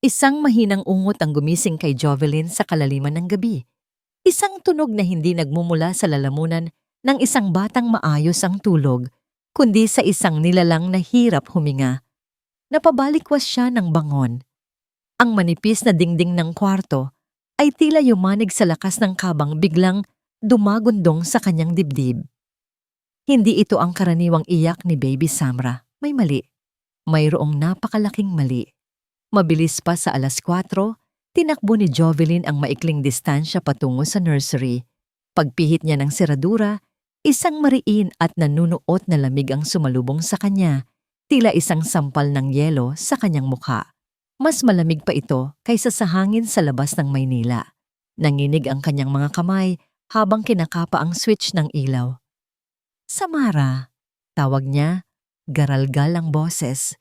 Isang mahinang ungot ang gumising kay Jovelyn sa kalaliman ng gabi. Isang tunog na hindi nagmumula sa lalamunan ng isang batang maayos ang tulog, kundi sa isang nilalang na hirap huminga. Napabalikwas siya ng bangon. Ang manipis na dingding ng kwarto ay tila yumanig sa lakas ng kabang biglang dumagundong sa kanyang dibdib. Hindi ito ang karaniwang iyak ni Baby Samra. May mali. Mayroong napakalaking mali. Mabilis pa sa 4:00, tinakbo ni Jovelyn ang maikling distansya patungo sa nursery. Pagpihit niya ng seradura, isang mariin at nanunuot na lamig ang sumalubong sa kanya, tila isang sampal ng yelo sa kanyang mukha. Mas malamig pa ito kaysa sa hangin sa labas ng Maynila. Nanginig ang kanyang mga kamay habang kinakapa ang switch ng ilaw. "Samara," tawag niya, garalgal ang boses.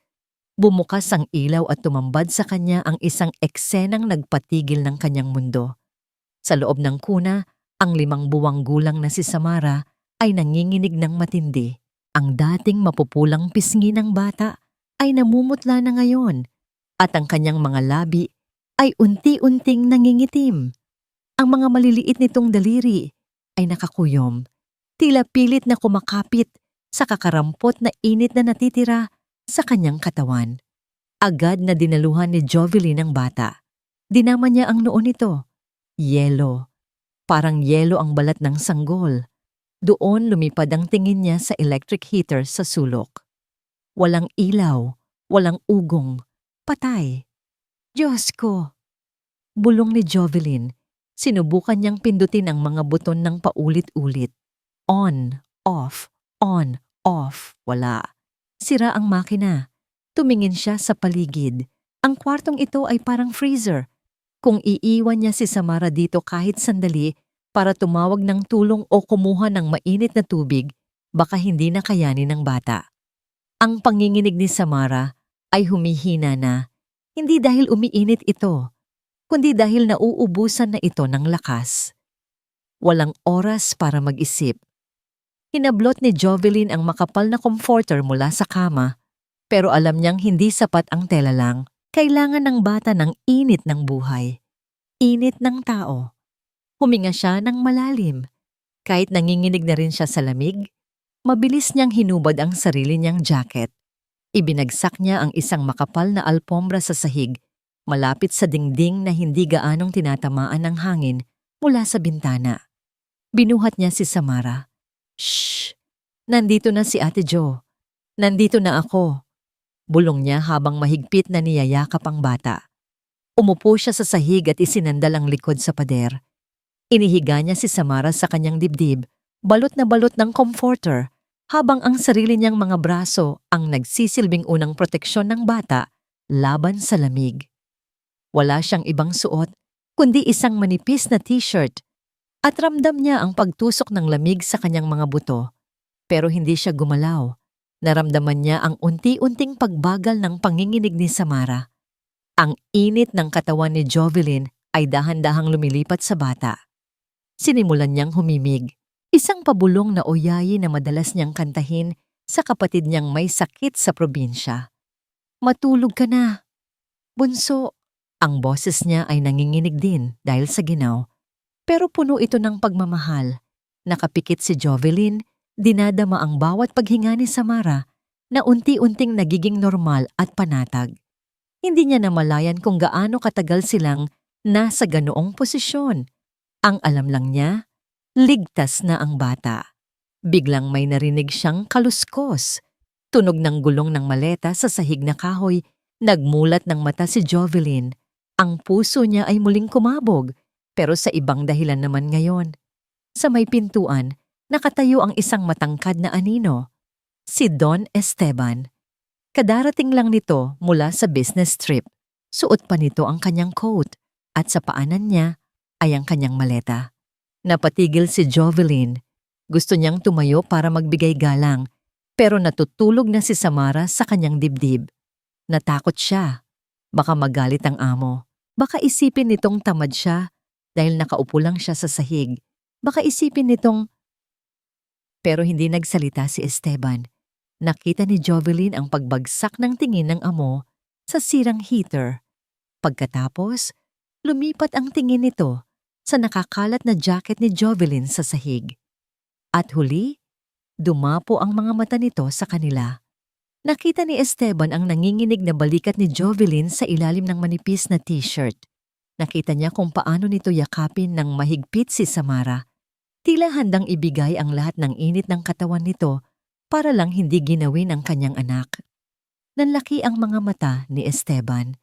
Bumukas ang ilaw at tumambad sa kanya ang isang eksenang nagpatigil ng kanyang mundo. Sa loob ng kuna, ang 5 buwang gulang na si Samara ay nanginginig ng matindi. Ang dating mapupulang pisngi ng bata ay namumutla na ngayon at ang kanyang mga labi ay unti-unting nangingitim. Ang mga maliliit nitong daliri ay nakakuyom, tila pilit na kumakapit sa kakarampot na init na natitira sa kanyang katawan. Agad na dinaluhan ni Jovelyn ang bata. Dinama niya ang noo nito. Yelo. Parang yelo ang balat ng sanggol. Doon lumipad ang tingin niya sa electric heater sa sulok. Walang ilaw, walang ugong, patay. Diyos ko! Bulong ni Jovelyn. Sinubukan niyang pindutin ang mga buton ng paulit-ulit. On, off, wala. Sira ang makina. Tumingin siya sa paligid. Ang kwartong ito ay parang freezer. Kung iiwan niya si Samara dito kahit sandali para tumawag ng tulong o kumuha ng mainit na tubig, baka hindi na kayanin ng bata. Ang panginginig ni Samara ay humihina na, hindi dahil umiinit ito, kundi dahil nauubusan na ito ng lakas. Walang oras para mag-isip. Hinablot ni Jovelyn ang makapal na comforter mula sa kama, pero alam niyang hindi sapat ang tela lang. Kailangan ng bata ng init ng buhay. Init ng tao. Huminga siya ng malalim. Kahit nanginginig na rin siya sa lamig, mabilis niyang hinubad ang sarili niyang jacket. Ibinagsak niya ang isang makapal na alpombra sa sahig, malapit sa dingding na hindi gaanong tinatamaan ng hangin mula sa bintana. Binuhat niya si Samara. "Shh! Nandito na si Ate Jo. Nandito na ako." Bulong niya habang mahigpit na niyayakap ang bata. Umupo siya sa sahig at isinandal ang likod sa pader. Inihiga niya si Samara sa kanyang dibdib, balot na balot ng comforter, habang ang sarili niyang mga braso ang nagsisilbing unang proteksyon ng bata laban sa lamig. Wala siyang ibang suot, kundi isang manipis na t-shirt, at ramdam niya ang pagtusok ng lamig sa kanyang mga buto. Pero hindi siya gumalaw. Naramdaman niya ang unti-unting pagbagal ng panginginig ni Samara. Ang init ng katawan ni Jovelyn ay dahan-dahang lumilipat sa bata. Sinimulan niyang humimig, isang pabulong na oyayi na madalas niyang kantahin sa kapatid niyang may sakit sa probinsya. "Matulog ka na, bunso." Ang boses niya ay nanginginig din dahil sa ginaw, pero puno ito ng pagmamahal. Nakapikit si Jovelyn, dinadama ang bawat paghinga ni Samara na unti-unting nagiging normal at panatag. Hindi niya namalayan kung gaano katagal silang nasa ganoong posisyon. Ang alam lang niya, ligtas na ang bata. Biglang may narinig siyang kaluskos. Tunog ng gulong ng maleta sa sahig na kahoy. Nagmulat ng mata si Jovelyn. Ang puso niya ay muling kumabog, pero sa ibang dahilan naman ngayon. Sa may pintuan, nakatayo ang isang matangkad na anino, si Don Esteban. Kadarating lang nito mula sa business trip. Suot pa nito ang kanyang coat at sa paanan niya ay ang kanyang maleta. Napatigil si Jovelyn. Gusto niyang tumayo para magbigay galang, pero natutulog na si Samara sa kanyang dibdib. Natakot siya. Baka magalit ang amo. Baka isipin nitong tamad siya dahil nakaupo lang siya sa sahig. Baka isipin nitong... Pero hindi nagsalita si Esteban. Nakita ni Jovelyn ang pagbagsak ng tingin ng amo sa sirang heater. Pagkatapos, lumipat ang tingin nito sa nakakalat na jacket ni Jovelyn sa sahig. At huli, dumapo ang mga mata nito sa kanila. Nakita ni Esteban ang nanginginig na balikat ni Jovelyn sa ilalim ng manipis na t-shirt. Nakita niya kung paano nito yakapin ng mahigpit si Samara. Tila handang ibigay ang lahat ng init ng katawan nito para lang hindi ginawin ang kanyang anak. Nanlaki ang mga mata ni Esteban.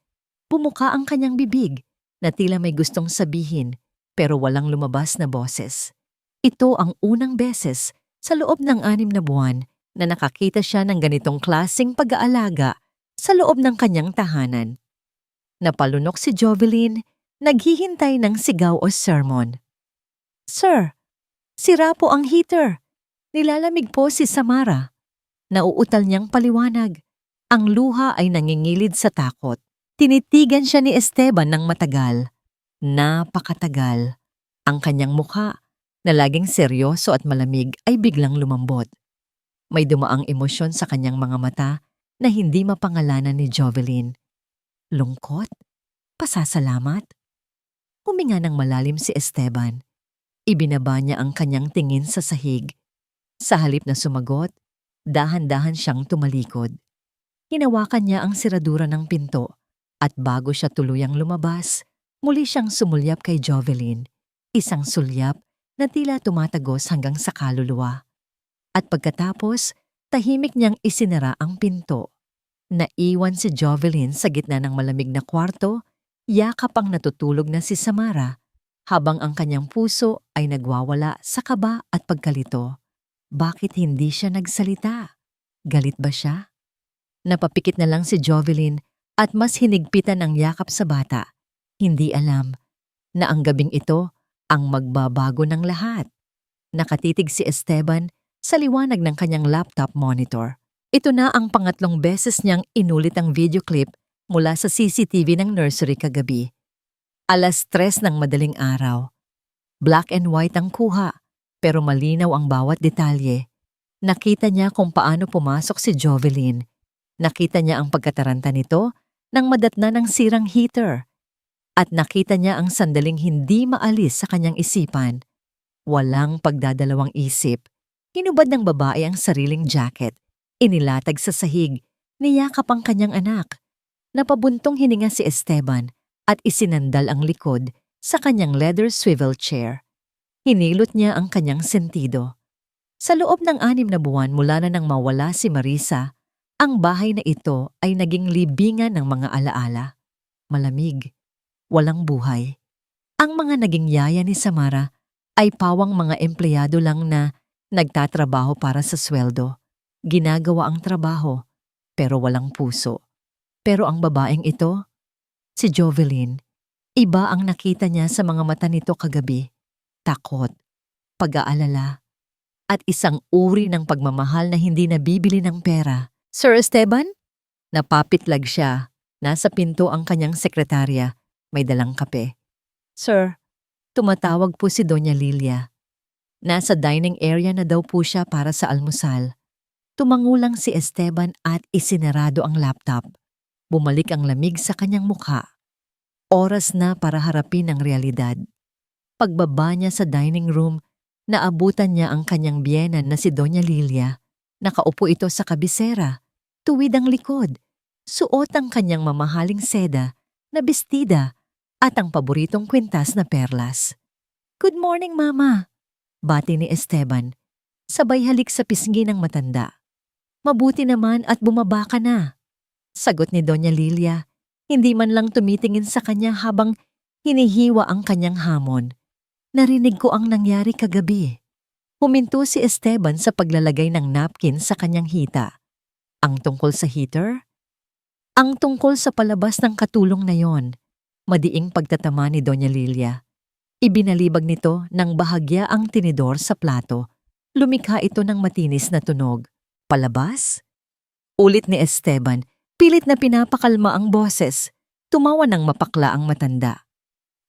Bumuka ang kanyang bibig na tila may gustong sabihin pero walang lumabas na boses. Ito ang unang beses sa loob ng 6 na buwan na nakakita siya ng ganitong klaseng pag-aalaga sa loob ng kanyang tahanan. Napalunok si Jovelyn, naghihintay ng sigaw o sermon. "Sir, sira po ang heater. Nilalamig po si Samara." Nauutal niyang paliwanag. Ang luha ay nangingilid sa takot. Tinitigan siya ni Esteban ng matagal. Napakatagal. Ang kanyang mukha, na laging seryoso at malamig, ay biglang lumambot. May dumaang emosyon sa kanyang mga mata na hindi mapangalanan ni Jovelyn. Lungkot? Pasasalamat? Huminga ng malalim si Esteban. Ibinaba niya ang kanyang tingin sa sahig. Sa halip na sumagot, dahan-dahan siyang tumalikod. Hinawakan niya ang siradura ng pinto at bago siya tuluyang lumabas, muli siyang sumulyap kay Jovelyn. Isang sulyap na tila tumatagos hanggang sa kaluluwa. At pagkatapos, tahimik niyang isinara ang pinto. Naiwan si Jovelyn sa gitna ng malamig na kwarto, yakap ang natutulog na si Samara, habang ang kanyang puso ay nagwawala sa kaba at pagkalito. Bakit hindi siya nagsalita? Galit ba siya? Napapikit na lang si Jovelyn at mas hinigpitan ang yakap sa bata. Hindi alam na ang gabing ito ang magbabago ng lahat. Nakatitig si Esteban sa liwanag ng kanyang laptop monitor. Ito na ang pangatlong beses niyang inulit ang video clip mula sa CCTV ng nursery kagabi. 3:00 ng madaling araw. Black and white ang kuha, pero malinaw ang bawat detalye. Nakita niya kung paano pumasok si Jovelyn. Nakita niya ang pagkataranta nito nang madatna ng sirang heater. At nakita niya ang sandaling hindi maalis sa kanyang isipan. Walang pagdadalawang isip. Hinubad ng babae ang sariling jacket. Inilatag sa sahig. Niyakap ang kanyang anak. Napabuntong hininga si Esteban at isinandal ang likod sa kanyang leather swivel chair. Hinilot niya ang kanyang sentido. Sa loob ng 6 na buwan mula na nang mawala si Marisa, ang bahay na ito ay naging libingan ng mga alaala. Malamig. Walang buhay. Ang mga naging yaya ni Samara ay pawang mga empleyado lang na nagtatrabaho para sa sweldo. Ginagawa ang trabaho, pero walang puso. Pero ang babaeng ito, si Jovelyn, iba ang nakita niya sa mga mata nito kagabi. Takot, pag-aalala, at isang uri ng pagmamahal na hindi nabibili ng pera. "Sir Esteban?" Napapitlag siya. Nasa pinto ang kanyang sekretarya. May dalang kape. "Sir, tumatawag po si Doña Lilia. Nasa dining area na daw po siya para sa almusal." Tumangulang si Esteban at isinarado ang laptop. Bumalik ang lamig sa kanyang mukha. Oras na para harapin ang realidad. Pagbaba niya sa dining room, naabutan niya ang kanyang biyenan na si Doña Lilia. Nakaupo ito sa kabisera, tuwid ang likod, suot ang kanyang mamahaling seda na bestida at ang paboritong kwintas na perlas. "Good morning, Mama," bati ni Esteban, sabay halik sa pisngi ng matanda. "Mabuti naman at bumaba ka na," sagot ni Doña Lilia, hindi man lang tumitingin sa kanya habang hinihiwa ang kanyang hamon. "Narinig ko ang nangyari kagabi." Huminto si Esteban sa paglalagay ng napkin sa kanyang hita. Ang tungkol sa heater? Ang tungkol sa palabas ng katulong na yon. Madiing pagtatama ni Doña Lilia. Ibinalibag nito ng bahagya ang tinidor sa plato. Lumikha ito ng matinis na tunog. "Palabas?" Ulit ni Esteban, pilit na pinapakalma ang boses. Tumawa ng mapakla ang matanda.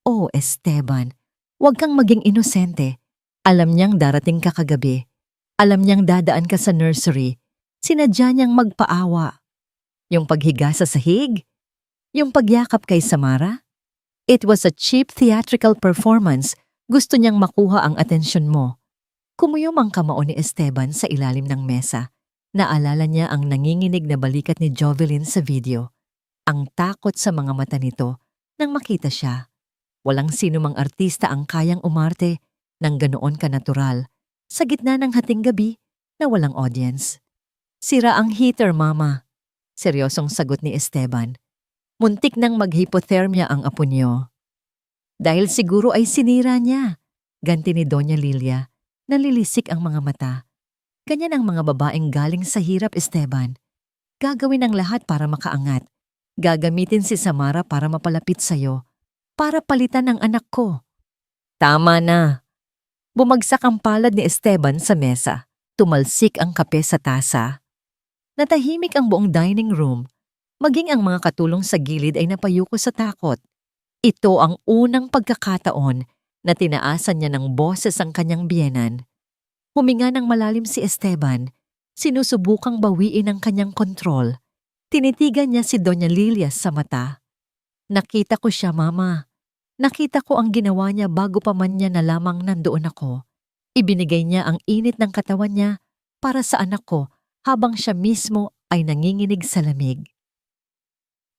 "Oh, Esteban, huwag kang maging inosente. Alam niyang darating ka kagabi. Alam niyang dadaan ka sa nursery. Sinadya niyang magpaawa." Yung paghiga sa sahig? Yung pagyakap kay Samara? It was a cheap theatrical performance. Gusto niyang makuha ang atensyon mo. Kumuyom ang kamao ni Esteban sa ilalim ng mesa. Naalala niya ang nanginginig na balikat ni Jovelyn sa video. Ang takot sa mga mata nito nang makita siya. Walang sino mang artista ang kayang umarte ng ganoon kanatural sa gitna ng hating gabi na walang audience. Sira ang heater, Mama. Seryosong sagot ni Esteban. Muntik nang mag-hypothermia ang apo niyo. Dahil siguro ay sinira niya. Ganti ni Doña Lilia. Nalilisik ang mga mata. Ganyan ang mga babaeng galing sa hirap, Esteban. Gagawin ang lahat para makaangat. Gagamitin si Samara para mapalapit sa'yo. Para palitan ang anak ko. Tama na. Bumagsak ang palad ni Esteban sa mesa. Tumalsik ang kape sa tasa. Natahimik ang buong dining room. Maging ang mga katulong sa gilid ay napayuko sa takot. Ito ang unang pagkakataon na tinaasan niya ng boses ang kanyang biyenan. Huminga ng malalim si Esteban. Sinusubukang bawiin ang kanyang kontrol. Tinitigan niya si Doña Lilia sa mata. Nakita ko siya, Mama. Nakita ko ang ginawa niya bago pa man niya na lamang nandoon ako. Ibinigay niya ang init ng katawan niya para sa anak ko habang siya mismo ay nanginginig sa lamig.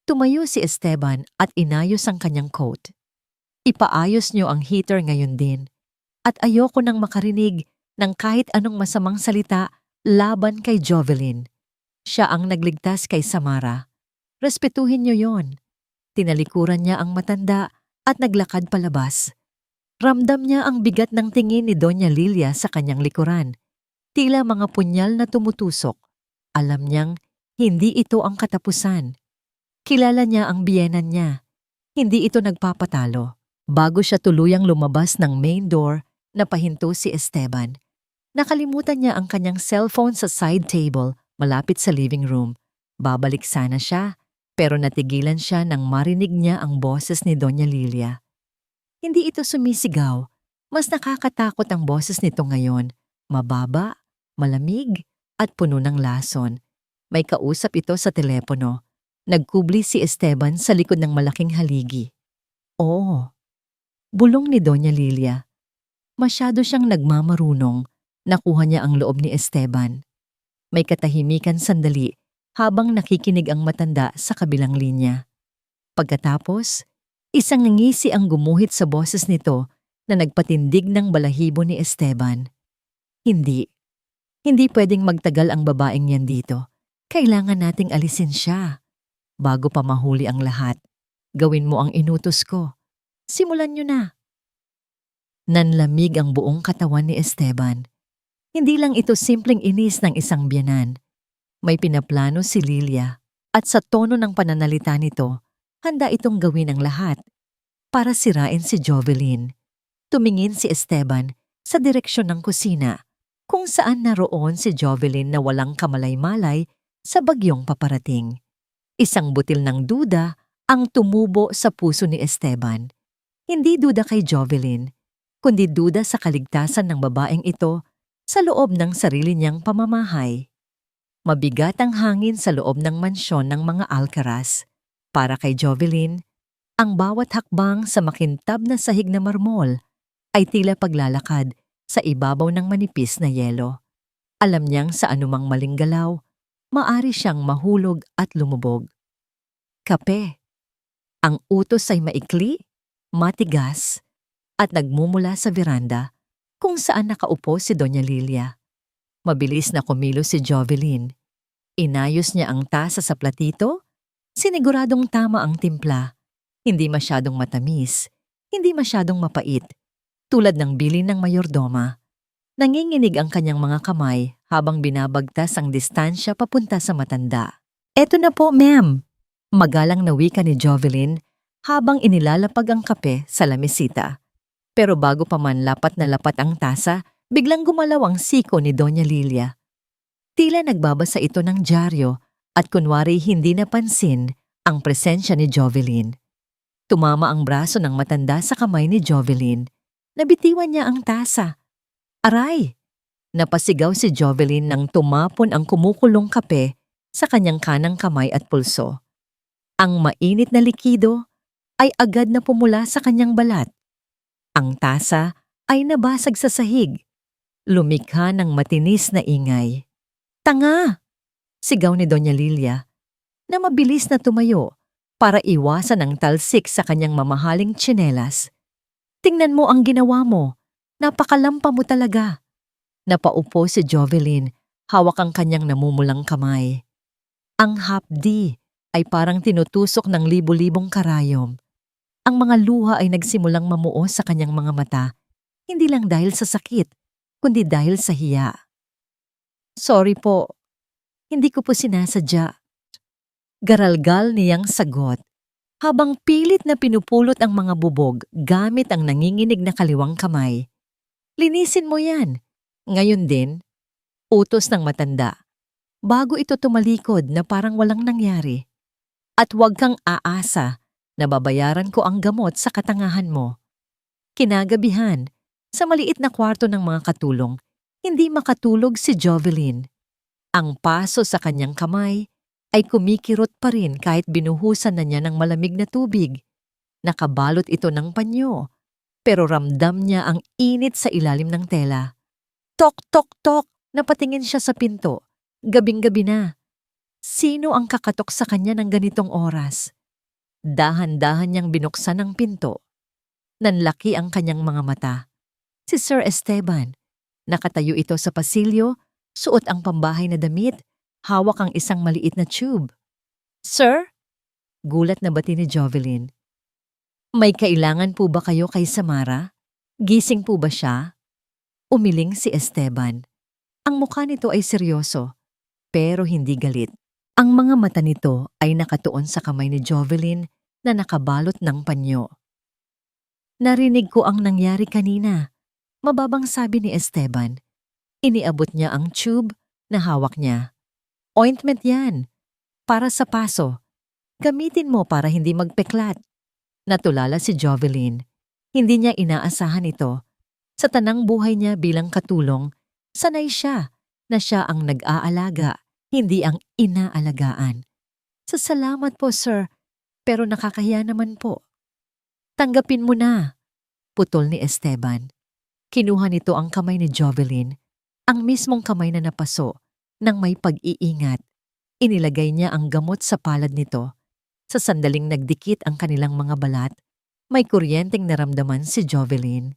Tumayo si Esteban at inayos ang kanyang coat. Ipaayos niyo ang heater ngayon din. At ayoko nang makarinig ng kahit anong masamang salita laban kay Jovelyn. Siya ang nagligtas kay Samara. Respetuhin niyo yon. Tinalikuran niya ang matanda at naglakad palabas. Ramdam niya ang bigat ng tingin ni Doña Lilia sa kanyang likuran. Tila mga punyal na tumutusok. Alam niyang hindi ito ang katapusan. Kilala niya ang biyenan niya. Hindi ito nagpapatalo. Bago siya tuluyang lumabas ng main door, napahinto si Esteban. Nakalimutan niya ang kanyang cellphone sa side table malapit sa living room. Babalik sana siya, pero natigilan siya nang marinig niya ang boses ni Doña Lilia. Hindi ito sumisigaw. Mas nakakatakot ang boses nito ngayon. Mababa, malamig, at puno ng lason. May kausap ito sa telepono. Nagkubli si Esteban sa likod ng malaking haligi. Oh, bulong ni Doña Lilia. Masyado siyang nagmamarunong. Nakuha niya ang loob ni Esteban. May katahimikan sandali habang nakikinig ang matanda sa kabilang linya. Pagkatapos, isang ngisi ang gumuhit sa boses nito na nagpatindig ng balahibo ni Esteban. Hindi pwedeng magtagal ang babaeng yan dito. Kailangan nating alisin siya. Bago pa mahuli ang lahat, gawin mo ang inutos ko. Simulan niyo na. Nanlamig ang buong katawan ni Esteban. Hindi lang ito simpleng inis ng isang biyanan. May pinaplano si Lilia at sa tono ng pananalita nito, handa itong gawin ang lahat para sirain si Jovelyn. Tumingin si Esteban sa direksyon ng kusina kung saan naroon si Jovelyn na walang kamalay-malay sa bagyong paparating. Isang butil ng duda ang tumubo sa puso ni Esteban. Hindi duda kay Jovelyn, kundi duda sa kaligtasan ng babaeng ito sa loob ng sarili niyang pamamahay. Mabigat ang hangin sa loob ng mansyon ng mga Alcaraz. Para kay Jovelyn, ang bawat hakbang sa makintab na sahig na marmol ay tila paglalakad sa ibabaw ng manipis na yelo. Alam niyang sa anumang maling galaw, maari siyang mahulog at lumubog. Kape. Ang utos ay maikli, matigas, at nagmumula sa veranda kung saan nakaupo si Doña Lilia. Mabilis na kumilos si Jovelyn. Inayos niya ang tasa sa platito, siniguradong tama ang timpla. Hindi masyadong matamis, hindi masyadong mapait, tulad ng bilin ng mayordoma. Nanginginig ang kanyang mga kamay habang binabagtas ang distansya papunta sa matanda. Eto na po, ma'am. Magalang na wika ni Jovelyn habang inilalapag ang kape sa lamesita. Pero bago pa man lapat na lapat ang tasa, biglang gumalaw ang siko ni Doña Lilia. Tila nagbabasa ito ng dyaryo at kunwari hindi napansin ang presensya ni Jovelyn. Tumama ang braso ng matanda sa kamay ni Jovelyn. Nabitiwan niya ang tasa. Aray! Napasigaw si Jovelyn nang tumapon ang kumukulong kape sa kanyang kanang kamay at pulso. Ang mainit na likido ay agad na pumula sa kanyang balat. Ang tasa ay nabasag sa sahig. Lumikha ng matinis na ingay. "Tanga!" sigaw ni Doña Lilia na mabilis na tumayo para iwasan ang talsik sa kanyang mamahaling tsinelas. "Tingnan mo ang ginawa mo. Napakalampa mo talaga." Napaupo si Jovelyn, hawak ang kanyang namumulang kamay. Ang hapdi ay parang tinutusok ng libu-libong karayom. Ang mga luha ay nagsimulang mamuo sa kanyang mga mata, hindi lang dahil sa sakit, kundi dahil sa hiya. "Sorry po, hindi ko po sinasadya." Garalgal niyang sagot, habang pilit na pinupulot ang mga bubog gamit ang nanginginig na kaliwang kamay. "Linisin mo yan." Ngayon din, utos ng matanda, bago ito tumalikod na parang walang nangyari. "At huwag kang aasa na babayaran ko ang gamot sa katangahan mo." Kinagabihan, sa maliit na kwarto ng mga katulong, hindi makatulog si Jovelyn. Ang paso sa kanyang kamay ay kumikirot pa rin kahit binuhusan na niya ng malamig na tubig. Nakabalot ito ng panyo, pero ramdam niya ang init sa ilalim ng tela. Tok, tok, tok! Napatingin siya sa pinto. Gabing-gabi na. Sino ang kakatok sa kanya ng ganitong oras? Dahan-dahan niyang binuksan ang pinto. Nanlaki ang kanyang mga mata. Si Sir Esteban. Nakatayo ito sa pasilyo, suot ang pambahay na damit, hawak ang isang maliit na tube. "Sir?" Gulat na bati ni Jovelyn. "May kailangan po ba kayo kay Samara? Gising po ba siya?" Umiling si Esteban. Ang mukha nito ay seryoso, pero hindi galit. Ang mga mata nito ay nakatuon sa kamay ni Jovelyn na nakabalot ng panyo. "Narinig ko ang nangyari kanina," mababang sabi ni Esteban. Iniabot niya ang tube na hawak niya. "Ointment yan, para sa paso. Gamitin mo para hindi magpeklat." Natulala si Jovelyn. Hindi niya inaasahan ito. Sa tanang buhay niya bilang katulong, sanay siya na siya ang nag-aalaga, hindi ang inaalagaan. "Salamat po, sir, pero nakakahiya naman po." "Tanggapin mo na," putol ni Esteban. Kinuha nito ang kamay ni Jovelyn, ang mismong kamay na napaso, nang may pag-iingat. Inilagay niya ang gamot sa palad nito. Sa sandaling nagdikit ang kanilang mga balat, may kuryenteng naramdaman si Jovelyn.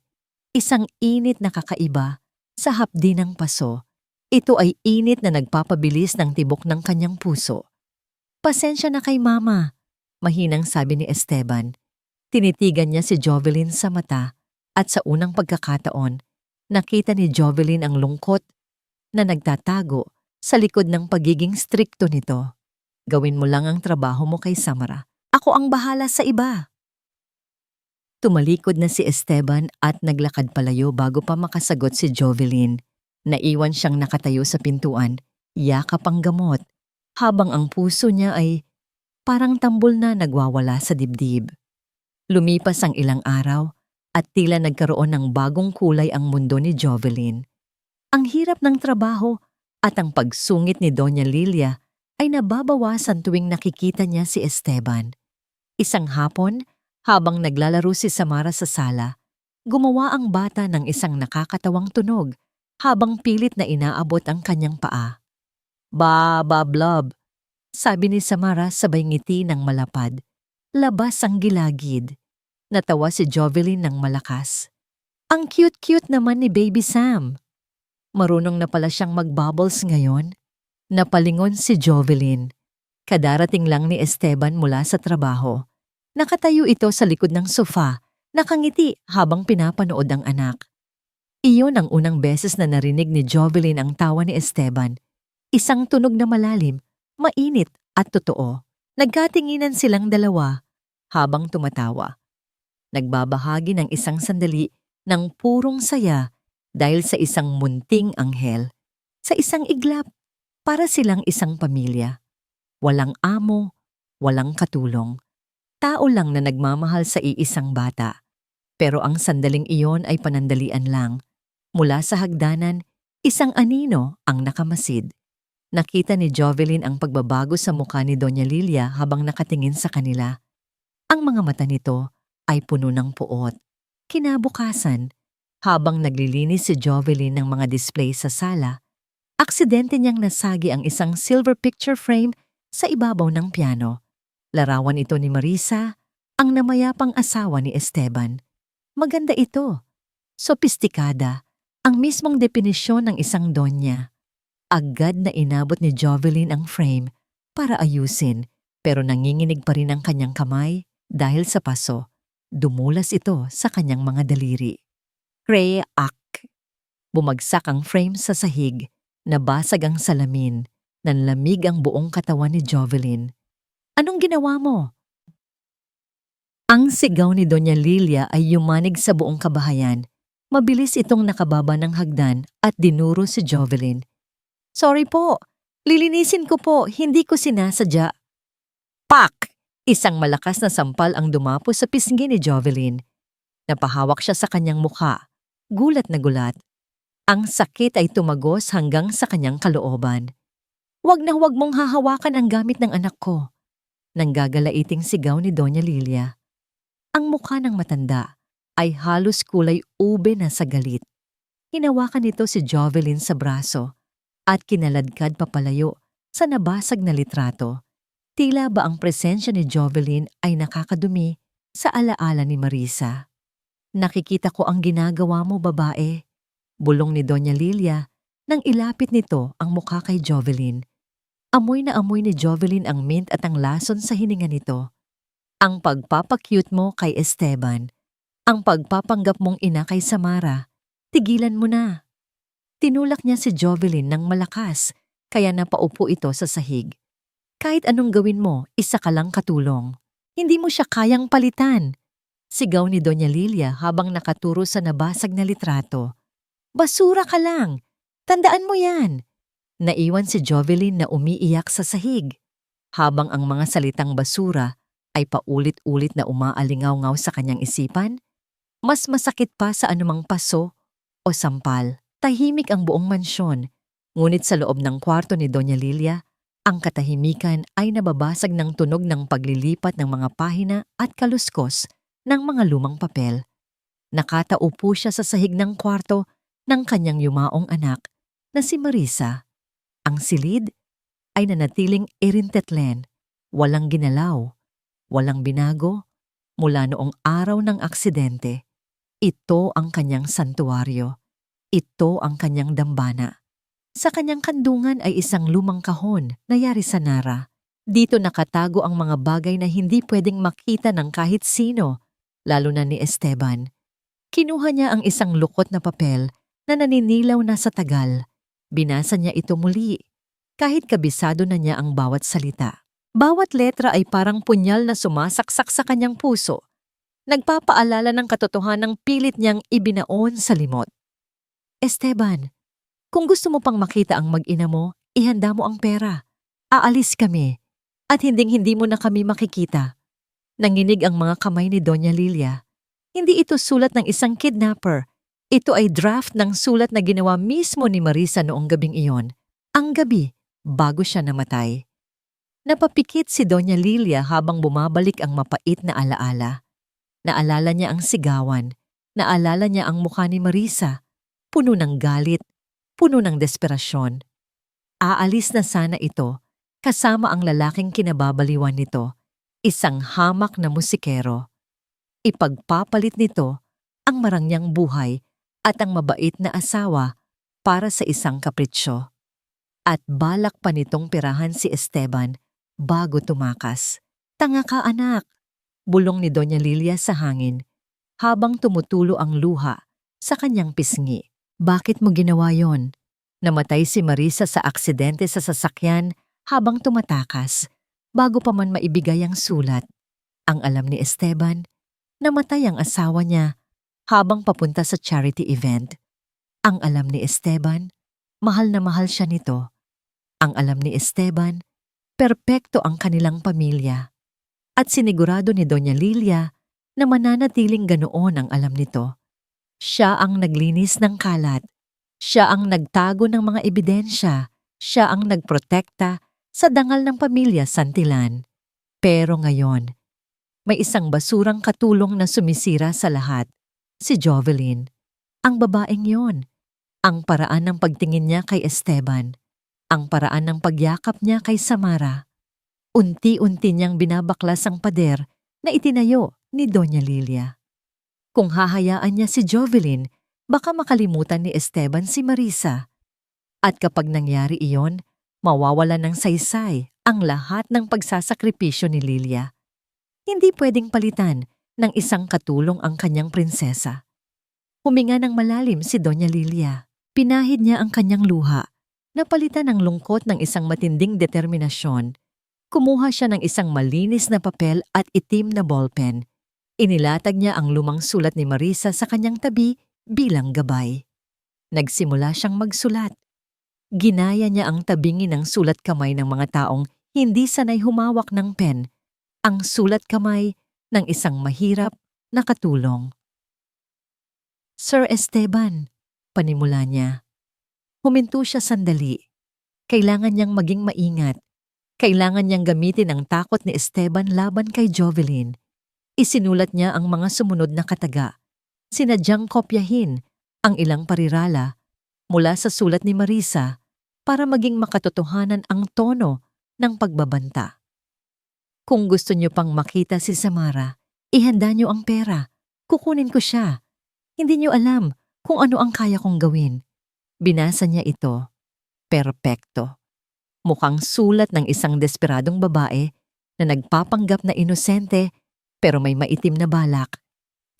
Isang init na kakaiba sa hapdi ng paso. Ito ay init na nagpapabilis ng tibok ng kanyang puso. "Pasensya na kay Mama," mahinang sabi ni Esteban. Tinitigan niya si Jovelyn sa mata at sa unang pagkakataon, nakita ni Jovelyn ang lungkot na nagtatago sa likod ng pagiging strikto nito. "Gawin mo lang ang trabaho mo kay Samara. Ako ang bahala sa iba." Tumalikod na si Esteban at naglakad palayo bago pa makasagot si Jovelyn. Naiwan siyang nakatayo sa pintuan, yakap ang gamot, habang ang puso niya ay parang tambol na nagwawala sa dibdib. Lumipas ang ilang araw at tila nagkaroon ng bagong kulay ang mundo ni Jovelyn. Ang hirap ng trabaho at ang pagsungit ni Doña Lilia ay nababawasan tuwing nakikita niya si Esteban. Isang hapon, habang naglalaro si Samara sa sala, gumawa ang bata ng isang nakakatawang tunog habang pilit na inaabot ang kanyang paa. "Ba-ba-blob," sabi ni Samara sabay ngiti ng malapad. Labas ang gilagid. Natawa si Jovelyn ng malakas. "Ang cute-cute naman ni Baby Sam." Marunong na pala siyang mag-bubbles ngayon. Napalingon si Jovelyn. Kadarating lang ni Esteban mula sa trabaho. Nakatayo ito sa likod ng sofa, nakangiti habang pinapanood ang anak. Iyon ang unang beses na narinig ni Jovelyn ang tawa ni Esteban. Isang tunog na malalim, mainit at totoo. Nagkatinginan silang dalawa habang tumatawa. Nagbabahagi ng isang sandali ng purong saya dahil sa isang munting anghel. Sa isang iglap, para silang isang pamilya. Walang amo, walang katulong. Tao lang na nagmamahal sa iisang bata. Pero ang sandaling iyon ay panandalian lang. Mula sa hagdanan, isang anino ang nakamasid. Nakita ni Jovelyn ang pagbabago sa mukha ni Doña Lilia habang nakatingin sa kanila. Ang mga mata nito ay puno ng puot. Kinabukasan, habang naglilinis si Jovelyn ng mga display sa sala, aksidente niyang nasagi ang isang silver picture frame sa ibabaw ng piano. Larawan ito ni Marisa, ang namayapang asawa ni Esteban. Maganda ito. Sopistikada, ang mismong definisyon ng isang donya. Agad na inabot ni Jovelyn ang frame para ayusin, pero nanginginig pa rin ang kanyang kamay dahil sa paso. Dumulas ito sa kanyang mga daliri. Kreak! Bumagsak ang frame sa sahig, nabasag ang salamin, nanlamig ang buong katawan ni Jovelyn. Anong ginawa mo? Ang sigaw ni Doña Lilia ay yumanig sa buong kabahayan. Mabilis itong nakababa ng hagdan at dinuro si Jovelyn. Sorry po, lilinisin ko po, hindi ko sinasadya. Pak! Isang malakas na sampal ang dumapo sa pisngi ni Jovelyn. Napahawak siya sa kanyang mukha. Gulat na gulat. Ang sakit ay tumagos hanggang sa kanyang kalooban. Huwag na huwag mong hahawakan ang gamit ng anak ko. Nanggagalaiting sigaw ni Doña Lilia. Ang mukha ng matanda ay halos kulay ube na sa galit. Hinawakan nito si Jovelyn sa braso at kinaladkad papalayo sa nabasag na litrato. Tila ba ang presensya ni Jovelyn ay nakakadumi sa alaala ni Marisa. Nakikita ko ang ginagawa mo, babae. Bulong ni Doña Lilia nang ilapit nito ang mukha kay Jovelyn. Amoy na amoy ni Jovelyn ang mint at ang lason sa hininga nito. Ang pagpapakyut mo kay Esteban, ang pagpapanggap mong ina kay Samara, tigilan mo na. Tinulak niya si Jovelyn ng malakas, kaya napaupo ito sa sahig. Kahit anong gawin mo, isa ka lang katulong. Hindi mo siya kayang palitan. Sigaw ni Doña Lilia habang nakaturo sa nabasag na litrato. Basura ka lang. Tandaan mo yan. Naiwan si Jovelyn na umiiyak sa sahig, habang ang mga salitang basura ay paulit-ulit na umaalingaw-ngaw sa kanyang isipan. Mas masakit pa sa anumang paso o sampal. Tahimik ang buong mansyon, ngunit sa loob ng kwarto ni Doña Lilia, ang katahimikan ay nababasag ng tunog ng paglilipat ng mga pahina at kaluskos ng mga lumang papel. Nakataupo siya sa sahig ng kwarto ng kanyang yumaong anak na si Marisa. Ang silid ay nanatiling irintetlen, walang ginalaw, walang binago mula noong araw ng aksidente. Ito ang kanyang santuaryo. Ito ang kanyang dambana. Sa kanyang kandungan ay isang lumang kahon na yari sa Nara. Dito nakatago ang mga bagay na hindi pwedeng makita ng kahit sino, lalo na ni Esteban. Kinuha niya ang isang lukot na papel na naninilaw na sa tagal. Binasa niya ito muli, kahit kabisado na niya ang bawat salita. Bawat letra ay parang punyal na sumasaksak sa kanyang puso. Nagpapaalala ng katotohanang pilit niyang ibinaon sa limot. Esteban, kung gusto mo pang makita ang mag-ina mo, ihanda mo ang pera. Aalis kami, at hinding-hindi mo na kami makikita. Nanginig ang mga kamay ni Doña Lilia. Hindi ito sulat ng isang kidnapper. Ito ay draft ng sulat na ginawa mismo ni Marisa noong gabing iyon. Ang gabi, bago siya namatay. Napapikit si Doña Lilia habang bumabalik ang mapait na alaala. Naalala niya ang sigawan. Naalala niya ang mukha ni Marisa. Puno ng galit. Puno ng desperasyon. Aalis na sana ito, kasama ang lalaking kinababaliwan nito, isang hamak na musikero. Ipagpapalit nito ang marangyang buhay at ang mabait na asawa para sa isang kapritsyo. At balak pa nitong pirahan si Esteban bago tumakas. Tanga ka, anak, bulong ni Doña Lilia sa hangin, habang tumutulo ang luha sa kanyang pisngi. Bakit mo ginawa yon? Namatay si Marisa sa aksidente sa sasakyan habang tumatakas, bago pa man maibigay ang sulat. Ang alam ni Esteban, namatay ang asawa niya habang papunta sa charity event. Ang alam ni Esteban, mahal na mahal siya nito. Ang alam ni Esteban, perpekto ang kanilang pamilya. At sinigurado ni Doña Lilia na mananatiling ganoon ang alam nito. Siya ang naglinis ng kalat. Siya ang nagtago ng mga ebidensya. Siya ang nagprotekta sa dangal ng pamilya Santillan. Pero ngayon, may isang basurang katulong na sumisira sa lahat. Si Jovelyn. Ang babaeng yon. Ang paraan ng pagtingin niya kay Esteban. Ang paraan ng pagyakap niya kay Samara. Unti-unti niyang binabaklas ang pader na itinayo ni Doña Lilia. Kung hahayaan niya si Jovelyn, baka makalimutan ni Esteban si Marisa. At kapag nangyari iyon, mawawala ng saysay ang lahat ng pagsasakripisyo ni Lilia. Hindi pwedeng palitan ng isang katulong ang kanyang prinsesa. Huminga ng malalim si Doña Lilia. Pinahid niya ang kanyang luha. Napalitan ng lungkot ng isang matinding determinasyon. Kumuha siya ng isang malinis na papel at itim na ballpen. Inilatag niya ang lumang sulat ni Marisa sa kanyang tabi bilang gabay. Nagsimula siyang magsulat. Ginaya niya ang tabingi ng sulat kamay ng mga taong hindi sanay humawak ng pen, ang sulat kamay ng isang mahirap na katulong. Sir Esteban, panimula niya. Huminto siya sandali. Kailangan niyang maging maingat. Kailangan niyang gamitin ang takot ni Esteban laban kay Jovelyn. Isinulat niya ang mga sumunod na kataga. Sinadyang kopyahin ang ilang parirala mula sa sulat ni Marisa para maging makatotohanan ang tono ng pagbabanta. Kung gusto niyo pang makita si Samara, ihanda niyo ang pera. Kukunin ko siya. Hindi niyo alam kung ano ang kaya kong gawin. Binasa niya ito. Perpekto. Mukhang sulat ng isang desperadong babae na nagpapanggap na inosente pero may maitim na balak.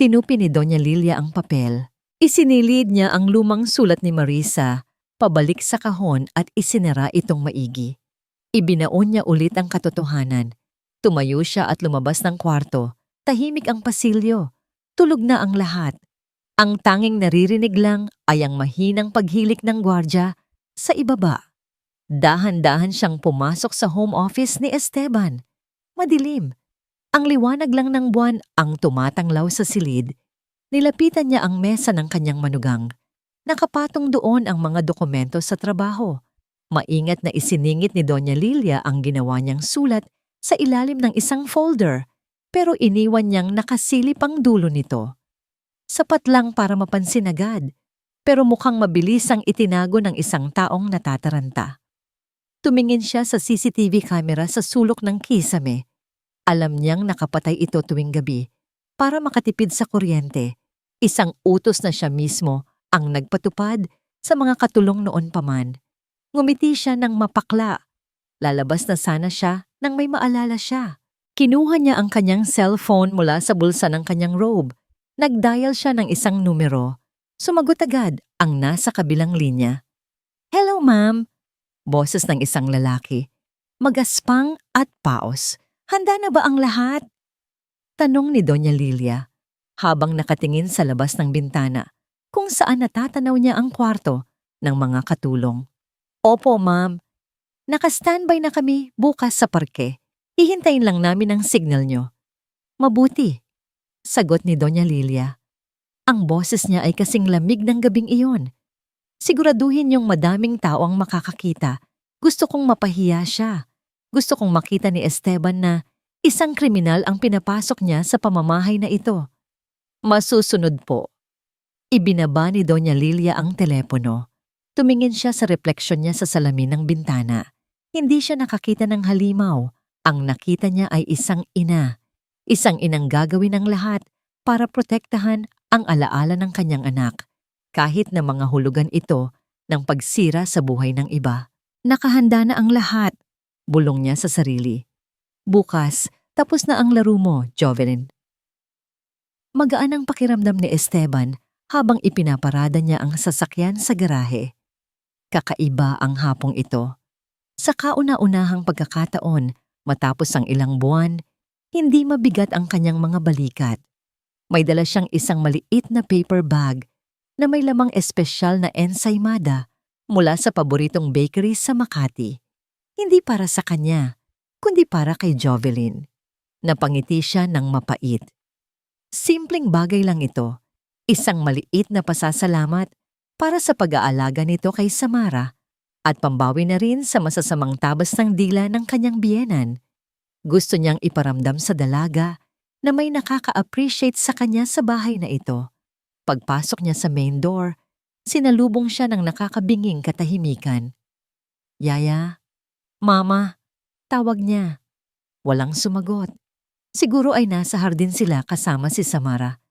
Tinupi ni Doña Lilia ang papel. Isinilid niya ang lumang sulat ni Marisa pabalik sa kahon at isinara itong maigi. Ibinaon niya ulit ang katotohanan. Tumayo siya at lumabas ng kwarto. Tahimik ang pasilyo. Tulog na ang lahat. Ang tanging naririnig lang ay ang mahinang paghilik ng gwardya sa ibaba. Dahan-dahan siyang pumasok sa home office ni Esteban. Madilim. Ang liwanag lang ng buwan ang tumatanglaw sa silid. Nilapitan niya ang mesa ng kanyang manugang. Nakapatong doon ang mga dokumento sa trabaho. Maingat na isiningit ni Doña Lilia ang ginawa niyang sulat sa ilalim ng isang folder, pero iniwan niyang nakasilip ang dulo nito. Sapat lang para mapansin agad, pero mukhang mabilis ang itinago ng isang taong natataranta. Tumingin siya sa CCTV camera sa sulok ng kisame. Alam niyang nakapatay ito tuwing gabi para makatipid sa kuryente. Isang utos na siya mismo ang nagpatupad sa mga katulong noon pa man. Ngumiti siya ng mapakla. Lalabas na sana siya nang may maalala siya. Kinuha niya ang kanyang cellphone mula sa bulsa ng kanyang robe. Nagdial siya ng isang numero. Sumagot agad ang nasa kabilang linya. "Hello, ma'am." Boses ng isang lalaki. Magaspang at paos. "Handa na ba ang lahat?" Tanong ni Doña Lilia habang nakatingin sa labas ng bintana kung saan natatanaw niya ang kwarto ng mga katulong. "Opo, ma'am. Naka-standby na kami bukas sa parke. Hihintayin lang namin ang signal nyo." "Mabuti," sagot ni Doña Lilia. Ang boses niya ay kasing lamig ng gabing iyon. "Siguraduhin yung madaming tao ang makakakita. Gusto kong mapahiya siya. Gusto kong makita ni Esteban na isang kriminal ang pinapasok niya sa pamamahay na ito." "Masusunod po." Ibinaba ni Doña Lilia ang telepono. Tumingin siya sa refleksyon niya sa salamin ng bintana. Hindi siya nakakita ng halimaw. Ang nakita niya ay isang ina. Isang inang gagawin ang lahat para protektahan ang alaala ng kanyang anak, kahit na mga hulugan ito ng pagsira sa buhay ng iba. Nakahanda na ang lahat, bulong niya sa sarili. "Bukas, tapos na ang laro mo, Jovelyn." Magaan ang pakiramdam ni Esteban habang ipinaparada niya ang sasakyan sa garahe. Kakaiba ang hapong ito. Sa kauna-unahang pagkakataon, matapos ang ilang buwan, hindi mabigat ang kanyang mga balikat. May dala siyang isang maliit na paper bag na may lamang espesyal na ensaymada mula sa paboritong bakery sa Makati. Hindi para sa kanya, kundi para kay Jovelyn. Napangiti siya ng mapait. Simpleng bagay lang ito. Isang maliit na pasasalamat para sa pag-aalaga nito kay Samara At pambawi na rin sa masasamang tabas ng dila ng kanyang biyenan. Gusto niyang iparamdam sa dalaga na may nakaka-appreciate sa kanya sa bahay na ito. Pagpasok niya sa main door, sinalubong siya ng nakakabinging katahimikan. "Yaya, Mama," tawag niya. Walang sumagot. Siguro ay nasa hardin sila kasama si Samara.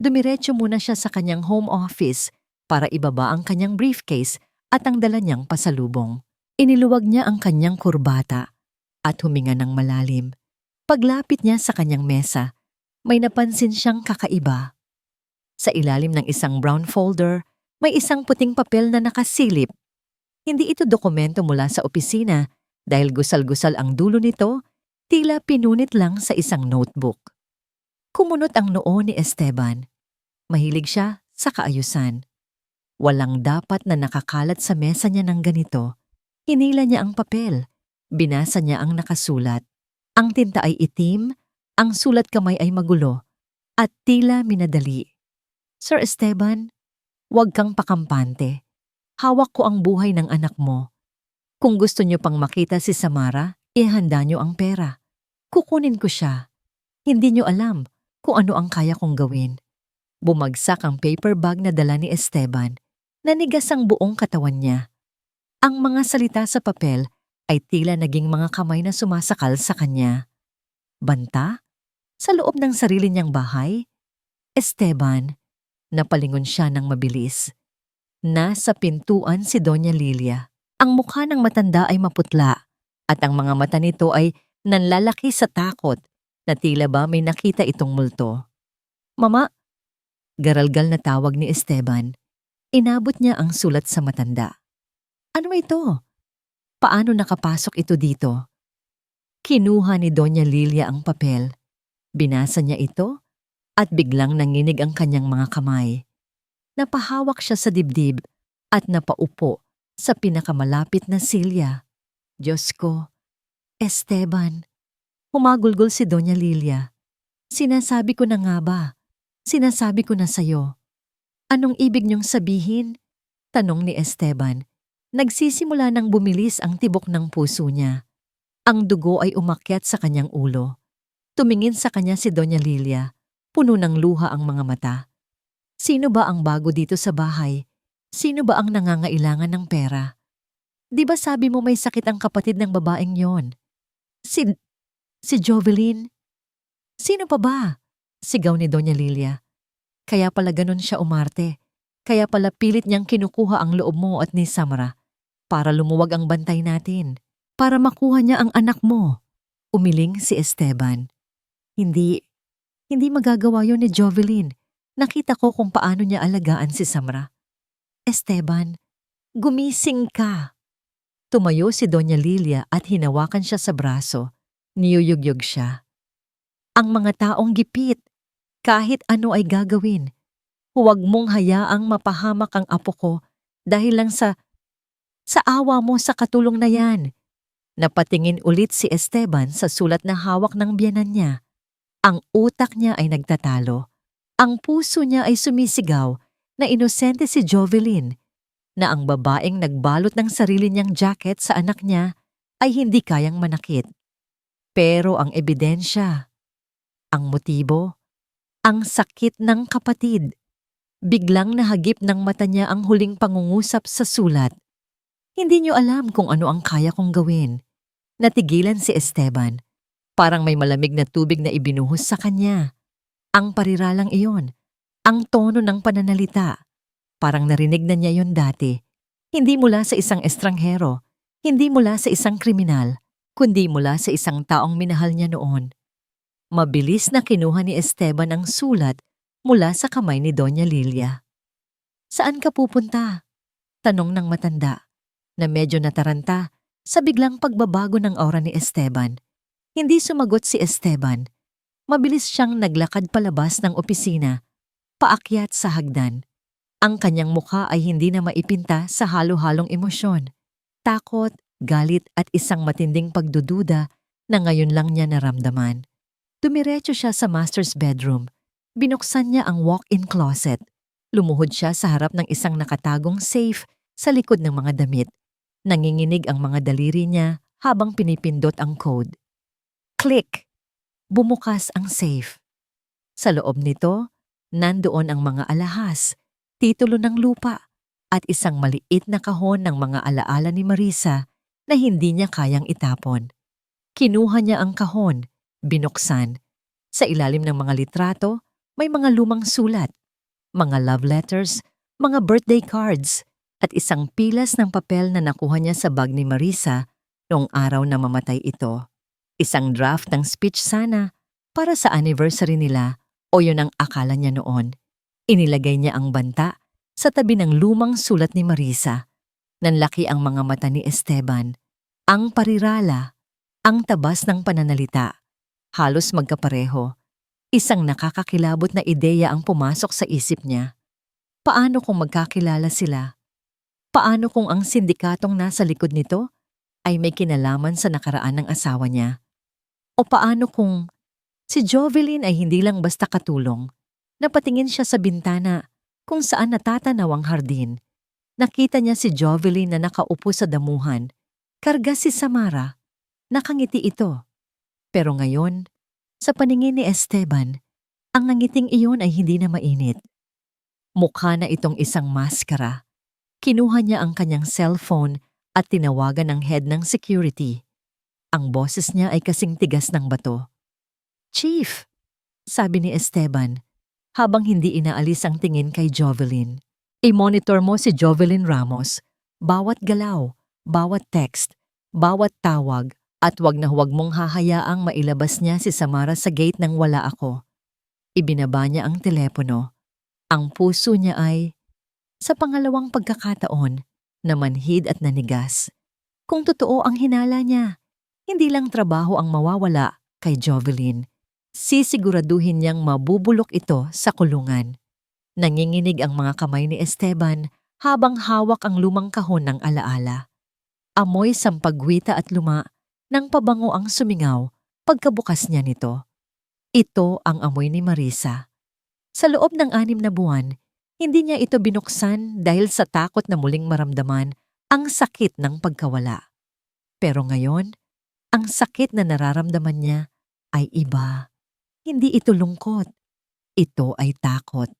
Dumiretso muna siya sa kanyang home office para ibaba ang kanyang briefcase at ang dala niyang pasalubong. Iniluwag niya ang kanyang kurbata at huminga ng malalim. Paglapit niya sa kanyang mesa, may napansin siyang kakaiba. Sa ilalim ng isang brown folder, may isang puting papel na nakasilip. Hindi ito dokumento mula sa opisina dahil gusal-gusal ang dulo nito, tila pinunit lang sa isang notebook. Kumunot ang noo ni Esteban. Mahilig siya sa kaayusan. Walang dapat na nakakalat sa mesa niya ng ganito. Hinila niya ang papel. Binasa niya ang nakasulat. Ang tinta ay itim, ang sulat kamay ay magulo, at tila minadali. "Sir Esteban, huwag kang pakampante. Hawak ko ang buhay ng anak mo. Kung gusto niyo pang makita si Samara, ihanda niyo ang pera. Kukunin ko siya. Hindi niyo alam kung ano ang kaya kong gawin." Bumagsak ang paper bag na dala ni Esteban. Nanigas ang buong katawan niya. Ang mga salita sa papel ay tila naging mga kamay na sumasakal sa kanya. Banta? Sa loob ng sarili niyang bahay? "Esteban," napalingon siya ng mabilis. Nasa pintuan si Doña Lilia. Ang mukha ng matanda ay maputla at ang mga mata nito ay nanlalaki sa takot na tila ba may nakita itong multo. "Mama," garalgal na tawag ni Esteban. Inabot niya ang sulat sa matanda. "Ano ito? Paano nakapasok ito dito?" Kinuha ni Doña Lilia ang papel. Binasa niya ito at biglang nanginig ang kanyang mga kamay. Napahawak siya sa dibdib at napaupo sa pinakamalapit na silya. "Diyos ko, Esteban," humagulgol si Doña Lilia. "Sinasabi ko na nga ba? Sinasabi ko na sa'yo." "Anong ibig niyong sabihin?" tanong ni Esteban. Nagsisimula nang bumilis ang tibok ng puso niya. Ang dugo ay umakyat sa kanyang ulo. Tumingin sa kanya si Doña Lilia. Puno ng luha ang mga mata. Sino ba ang bago dito sa bahay? Sino ba ang nangangailangan ng pera? "Di ba sabi mo may sakit ang kapatid ng babaeng yon?" Si Jovelyn." "Sino pa ba?" sigaw ni Doña Lilia. "Kaya pala ganun siya umarte. Kaya pala pilit niyang kinukuha ang loob mo at ni Samara para lumuwag ang bantay natin. Para makuha niya ang anak mo." Umiling si Esteban. Hindi magagawa yon ni Jovelyn. Nakita ko kung paano niya alagaan si Samara." "Esteban, gumising ka." Tumayo si Doña Lilia at hinawakan siya sa braso. Niyuyugyug siya. "Ang mga taong gipit. Kahit ano ay gagawin. Huwag mong hayaang mapahamak ang apo ko dahil lang sa awa mo sa katulong na yan." Napatingin ulit si Esteban sa sulat na hawak ng biyenan niya. Ang utak niya ay nagtatalo. Ang puso niya ay sumisigaw na inosente si Jovelyn, na ang babaeng nagbalot ng sarili niyang jacket sa anak niya ay hindi kayang manakit. Pero ang ebidensya, ang motibo, ang sakit ng kapatid. Biglang nahagip ng mata niya ang huling pangungusap sa sulat. "Hindi niyo alam kung ano ang kaya kong gawin." Natigilan si Esteban. Parang may malamig na tubig na ibinuhos sa kanya. Ang pariralang iyon, ang tono ng pananalita. Parang narinig na niya yon dati. Hindi mula sa isang estranghero, hindi mula sa isang kriminal, kundi mula sa isang taong minahal niya noon. Mabilis na kinuha ni Esteban ang sulat mula sa kamay ni Doña Lilia. "Saan ka pupunta?" tanong ng matanda, na medyo nataranta sa biglang pagbabago ng aura ni Esteban. Hindi sumagot si Esteban. Mabilis siyang naglakad palabas ng opisina, paakyat sa hagdan. Ang kanyang mukha ay hindi na maipinta sa halo-halong emosyon. Takot, galit at isang matinding pagdududa na ngayon lang niya naramdaman. Dumiretso siya sa master's bedroom. Binuksan niya ang walk-in closet. Lumuhod siya sa harap ng isang nakatagong safe sa likod ng mga damit. Nanginginig ang mga daliri niya habang pinipindot ang code. Click! Bumukas ang safe. Sa loob nito, nandoon ang mga alahas, titulo ng lupa, at isang maliit na kahon ng mga alaala ni Marisa na hindi niya kayang itapon. Kinuha niya ang kahon, binuksan. Sa ilalim ng mga litrato, may mga lumang sulat, mga love letters, mga birthday cards, at isang pilas ng papel na nakuha niya sa bag ni Marisa noong araw na mamatay ito. Isang draft ng speech sana para sa anniversary nila o yun ang akala niya noon. Inilagay niya ang banta sa tabi ng lumang sulat ni Marisa. Nanlaki ang mga mata ni Esteban. Ang parirala, ang tabas ng pananalita. Halos magkapareho. Isang nakakakilabot na ideya ang pumasok sa isip niya. Paano kung magkakilala sila? Paano kung ang sindikatong nasa likod nito ay may kinalaman sa nakaraan ng asawa niya? O paano kung si Jovelyn ay hindi lang basta katulong? Napatingin siya sa bintana kung saan natatanaw ang hardin. Nakita niya si Jovelyn na nakaupo sa damuhan. Karga si Samara. Nakangiti ito. Pero ngayon, sa paningin ni Esteban, ang nangiting iyon ay hindi na mainit. Mukha na itong isang maskara. Kinuha niya ang kanyang cellphone at tinawagan ang head ng security. Ang boses niya ay kasing tigas ng bato. "Chief," sabi ni Esteban, habang hindi inaalis ang tingin kay Jovelyn. "I-monitor mo si Jovelyn Ramos. Bawat galaw, bawat text, bawat tawag, at huwag na huwag mong hahayaang mailabas niya si Samara sa gate nang wala ako." Ibinaba niya ang telepono. Ang puso niya ay, sa pangalawang pagkakataon, namanhid at nanigas. Kung totoo ang hinala niya, hindi lang trabaho ang mawawala kay Jovelyn. Sisiguraduhin niyang mabubulok ito sa kulungan. Nanginginig ang mga kamay ni Esteban habang hawak ang lumang kahon ng alaala. Amoy sampagwita at luma ng pabango ang sumingaw pagkabukas niya nito. Ito ang amoy ni Marisa. Sa loob ng 6 na buwan, hindi niya ito binuksan dahil sa takot na muling maramdaman ang sakit ng pagkawala. Pero ngayon, ang sakit na nararamdaman niya ay iba. Hindi ito lungkot. Ito ay takot.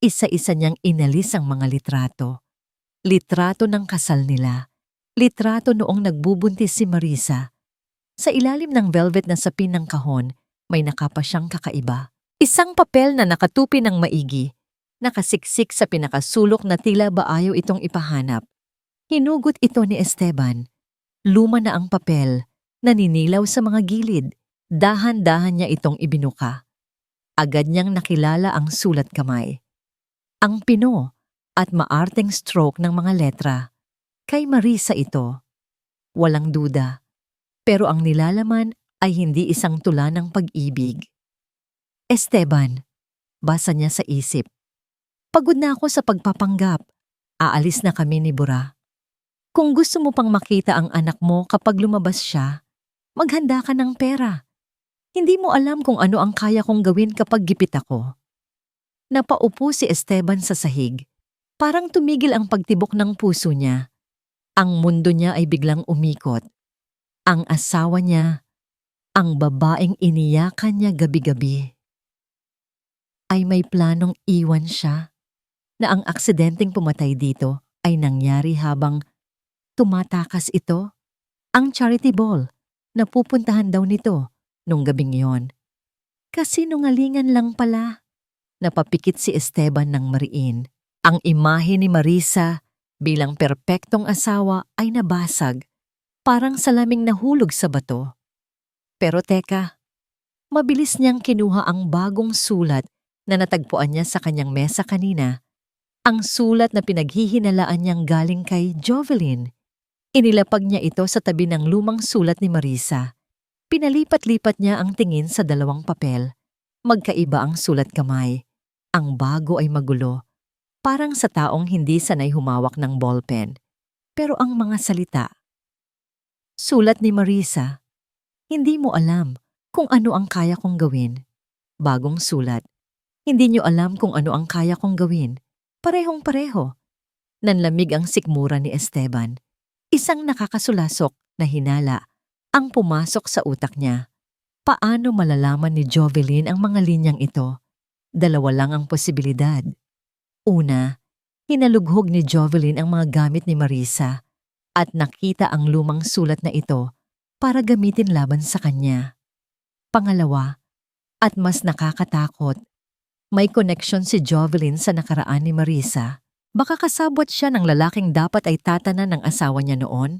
Isa-isa niyang inalis ang mga litrato. Litrato ng kasal nila. Litrato noong nagbubuntis si Marisa. Sa ilalim ng velvet na sapin ng kahon, may nakapa siyang kakaiba. Isang papel na nakatupi ng maigi. Nakasiksik sa pinakasulok na tila ba ayaw itong ipahanap. Hinugot ito ni Esteban. Luma na ang papel, naninilaw sa mga gilid. Dahan-dahan niya itong ibinuka. Agad niyang nakilala ang sulat kamay. Ang pino at maarteng stroke ng mga letra. Kay Marisa ito. Walang duda. Pero ang nilalaman ay hindi isang tula ng pag-ibig. "Esteban," basa niya sa isip. "Pagod na ako sa pagpapanggap. Aalis na kami ni Bura. Kung gusto mo pang makita ang anak mo kapag lumabas siya, maghanda ka ng pera. Hindi mo alam kung ano ang kaya kong gawin kapag gipit ako." Napaupo si Esteban sa sahig. Parang tumigil ang pagtibok ng puso niya. Ang mundo niya ay biglang umikot. Ang asawa niya, ang babaeng iniyakan niya gabi-gabi, ay may planong iwan siya, na ang aksidenteng pumatay dito ay nangyari habang tumatakas ito. Ang charity ball na pupuntahan daw nito nung gabing yon. Kasinungalingan lang pala. Napapikit si Esteban ng mariin. Ang imahe ni Marisa bilang perpektong asawa ay nabasag, parang salaming nahulog sa bato. Pero teka, mabilis niyang kinuha ang bagong sulat na natagpuan niya sa kanyang mesa kanina. Ang sulat na pinaghihinalaan niyang galing kay Jovelyn. Inilapag niya ito sa tabi ng lumang sulat ni Marisa. Pinalipat-lipat niya ang tingin sa dalawang papel. Magkaiba ang sulat kamay. Ang bago ay magulo. Parang sa taong hindi sanay humawak ng ballpen. Pero ang mga salita. Sulat ni Marisa. "Hindi mo alam kung ano ang kaya kong gawin." Bagong sulat. "Hindi niyo alam kung ano ang kaya kong gawin." Parehong-pareho. Nanlamig ang sikmura ni Esteban. Isang nakakasulasok na hinala ang pumasok sa utak niya. Paano malalaman ni Jovelyn ang mga linyang ito? Dalawa lang ang posibilidad. Una, hinalughog ni Jovelyn ang mga gamit ni Marisa at nakita ang lumang sulat na ito para gamitin laban sa kanya. Pangalawa, at mas nakakatakot, may koneksyon si Jovelyn sa nakaraan ni Marisa. Baka kasabwat siya ng lalaking dapat ay tatanan ng asawa niya noon.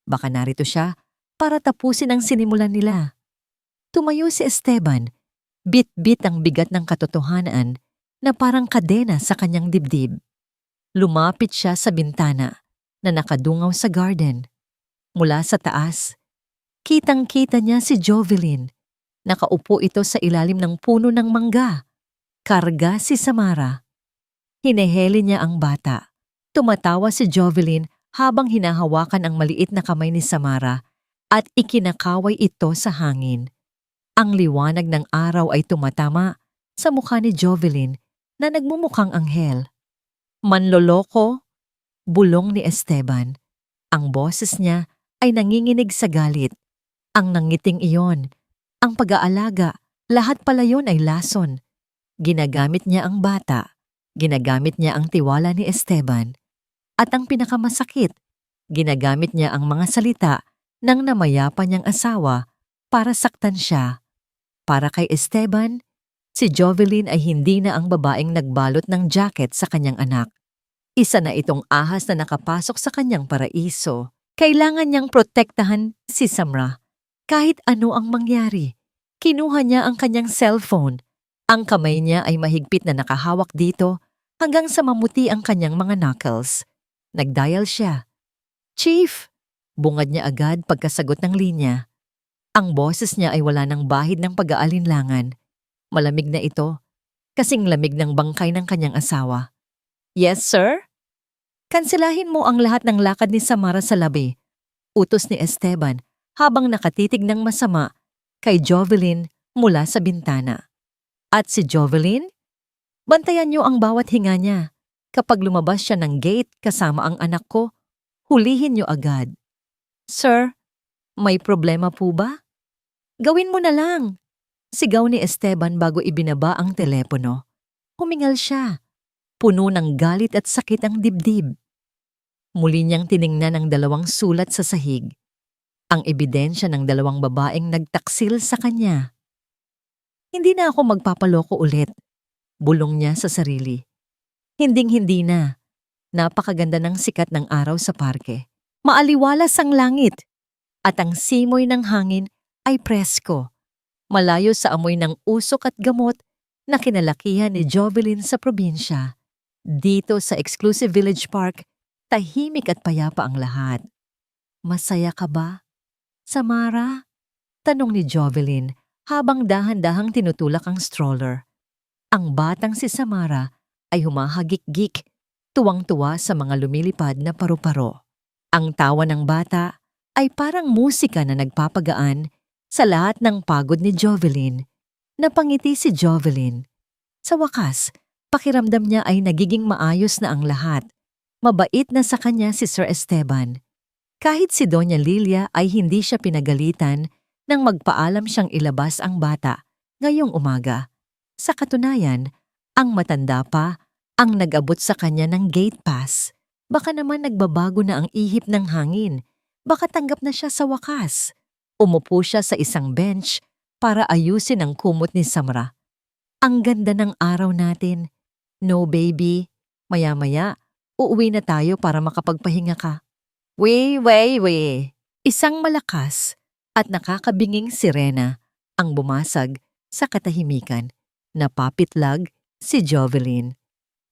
Baka narito siya para tapusin ang sinimulan nila. Tumayo si Esteban, bit-bit ang bigat ng katotohanan na parang kadena sa kanyang dibdib. Lumapit siya sa bintana na nakadungaw sa garden. Mula sa taas, kitang-kita niya si Jovelyn. Nakaupo ito sa ilalim ng puno ng mangga. Karga si Samara. Hineheli niya ang bata. Tumatawa si Jovelyn habang hinahawakan ang maliit na kamay ni Samara at ikinakaway ito sa hangin. Ang liwanag ng araw ay tumatama sa mukha ni Jovelyn na nagmumukhang anghel. Manloloko, bulong ni Esteban. Ang boses niya ay nanginginig sa galit. Ang nangiting iyon, ang pag-aalaga, lahat pala yun ay lason. Ginagamit niya ang bata, ginamit niya ang tiwala ni Esteban, at ang pinakamasakit, ginagamit niya ang mga salita ng namayapa niyang asawa para saktan siya. Para kay Esteban, si Jovelyn ay hindi na ang babaeng nagbalot ng jacket sa kanyang anak. Isa na itong ahas na nakapasok sa kanyang paraiso. Kailangan niyang protektahan si Samra. Kahit ano ang mangyari, kinuha niya ang kanyang cellphone. Ang kamay niya ay mahigpit na nakahawak dito hanggang sa mamuti ang kanyang mga knuckles. Nagdial siya. "Chief!" Bungad niya agad pagkasagot ng linya. Ang boses niya ay wala ng bahid ng pag-aalinlangan. Malamig na ito, kasing lamig ng bangkay ng kanyang asawa. "Yes, sir?" "Kanselahin mo ang lahat ng lakad ni Samara sa labi," utos ni Esteban habang nakatitig ng masama kay Jovelyn mula sa bintana. "At si Jovelyn? Bantayan niyo ang bawat hinga niya. Kapag lumabas siya ng gate kasama ang anak ko, hulihin niyo agad." "Sir, may problema po ba?" "Gawin mo na lang," sigaw ni Esteban bago ibinaba ang telepono. Humingal siya. Puno ng galit at sakit ang dibdib. Muli niyang tiningnan ang dalawang sulat sa sahig. Ang ebidensya ng dalawang babaeng nagtaksil sa kanya. "Hindi na ako magpapaloko ulit," bulong niya sa sarili. Hinding-hindi na. Napakaganda ng sikat ng araw sa parke. Maaliwalas ang langit. At ang simoy ng hangin ay presko. Malayo sa amoy ng usok at gamot na kinalakihan ni Jovelyn sa probinsya. Dito sa exclusive village park, tahimik at payapa ang lahat. "Masaya ka ba, Samara?" tanong ni Jovelyn habang dahan-dahang tinutulak ang stroller. Ang batang si Samara ay humahagik-gik, tuwang-tuwa sa mga lumilipad na paru-paro. Ang tawa ng bata ay parang musika na nagpapagaan sa lahat ng pagod ni Jovelyn. Napangiti si Jovelyn. Sa wakas, pakiramdam niya ay nagiging maayos na ang lahat. Mabait na sa kanya si Sir Esteban. Kahit si Doña Lilia ay hindi siya pinagalitan nang magpaalam siyang ilabas ang bata ngayong umaga. Sa katunayan, ang matanda pa ang nag-abot sa kanya ng gate pass. Baka naman nagbabago na ang ihip ng hangin. Baka tanggap na siya sa wakas. Umupo siya sa isang bench para ayusin ang kumot ni Samra. "Ang ganda ng araw natin. No, baby. Maya-maya, uuwi na tayo para makapagpahinga ka." "We." Isang malakas at nakakabinging sirena ang bumasag sa katahimikan. Napapitlag si Jovelyn.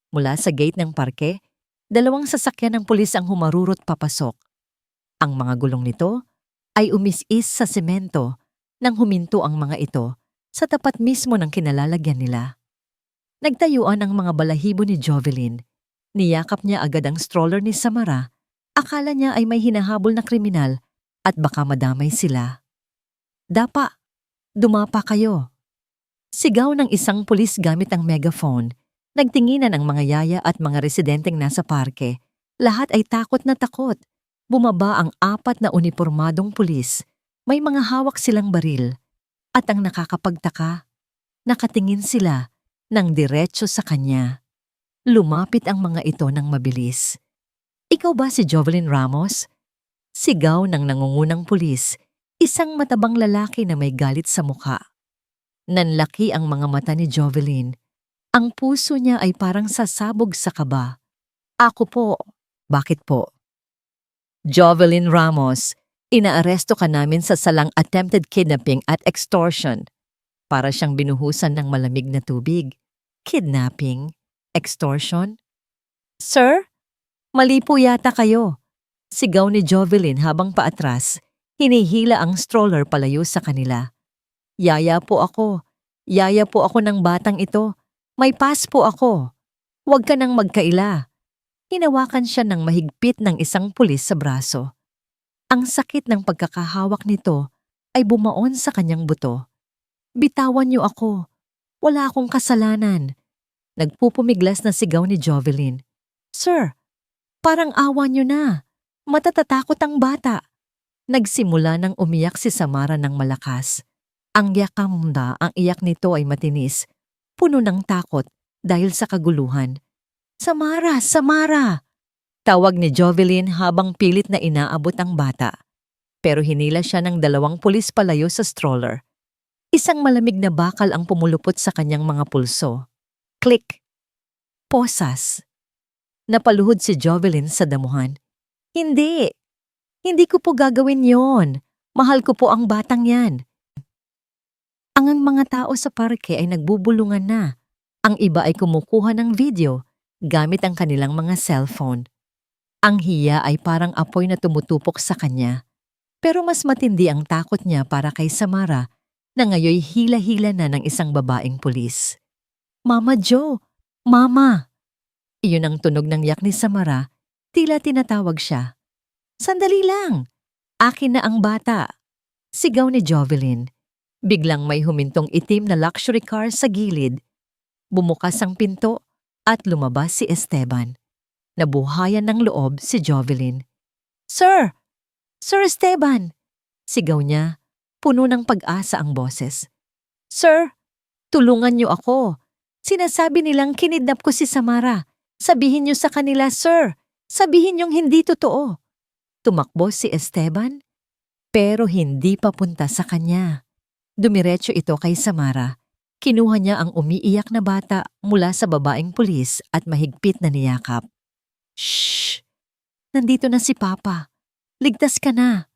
Mula sa gate ng parke, dalawang sasakyan ng pulis ang humarurot papasok. Ang mga gulong nito ay umis-is sa semento nang huminto ang mga ito sa tapat mismo ng kinalalagyan nila. Nagtayuan ang mga balahibo ni Jovelyn. Niyakap niya agad ang stroller ni Samara. Akala niya ay may hinahabol na kriminal at baka madamay sila. "Dapa, dumapa kayo." Sigaw ng isang pulis gamit ang megaphone. Nagtinginan ang mga yaya at mga residenteng nasa parke. Lahat ay takot na takot. Bumaba ang 4 na unipormadong pulis. May mga hawak silang baril. At ang nakakapagtaka, nakatingin sila ng diretso sa kanya. Lumapit ang mga ito ng mabilis. "Ikaw ba si Jovelyn Ramos?" Sigaw ng nangungunang pulis, isang matabang lalaki na may galit sa mukha. Nanlaki ang mga mata ni Jovelyn. Ang puso niya ay parang sasabog sa kaba. "Ako po." "Bakit po?" "Jovelyn Ramos, inaaresto ka namin sa salang attempted kidnapping at extortion." Para siyang binuhusan ng malamig na tubig. Kidnapping? Extortion? "Sir, mali po yata kayo." Sigaw ni Jovelyn habang paatras, hinihila ang stroller palayo sa kanila. Yaya po ako ng batang ito. May pass po ako. Huwag ka nang magkaila." Hinawakan siya ng mahigpit ng isang pulis sa braso. Ang sakit ng pagkakahawak nito ay bumaon sa kanyang buto. "Bitawan niyo ako. Wala akong kasalanan." Nagpupumiglas na sigaw ni Jovelyn. "Sir, parang awa niyo na. Matatatakot ang bata." Nagsimula ng umiyak si Samara ng malakas. Ang iyak nito ay matinis, puno ng takot dahil sa kaguluhan. "Samara! Samara!" Tawag ni Jovelyn habang pilit na inaabot ang bata. Pero hinila siya ng 2 pulis palayo sa stroller. Isang malamig na bakal ang pumulupot sa kanyang mga pulso. Click! Posas. Napaluhod si Jovelyn sa damuhan. Hindi! Hindi ko po gagawin yon. Mahal ko po ang batang yan." Ang mga tao sa parke ay nagbubulungan na. Ang iba ay kumukuha ng video gamit ang kanilang mga cellphone. Ang hiya ay parang apoy na tumutupok sa kanya. Pero mas matindi ang takot niya para kay Samara na ngayoy hila-hila na ng isang babaeng pulis. "Mama Jo! Mama!" Iyon ang tunog ng yak ni Samara, tila tinatawag siya. "Sandali lang! Akin na ang bata!" Sigaw ni Jovelyn. Biglang may humintong itim na luxury car sa gilid. Bumukas ang pinto at lumabas si Esteban. Nabuhayan ng loob si Jovelyn. "Sir! Sir Esteban!" Sigaw niya, puno ng pag-asa ang boses. "Sir, tulungan niyo ako. Sinasabi nilang kinidnap ko si Samara. Sabihin niyo sa kanila, sir. Sabihin niyong hindi totoo." Tumakbo si Esteban, pero hindi papunta sa kanya. Dumiretso ito kay Samara. Kinuha niya ang umiiyak na bata mula sa babaeng pulis at mahigpit na niyakap. "Shh! Nandito na si Papa. Ligtas ka na,"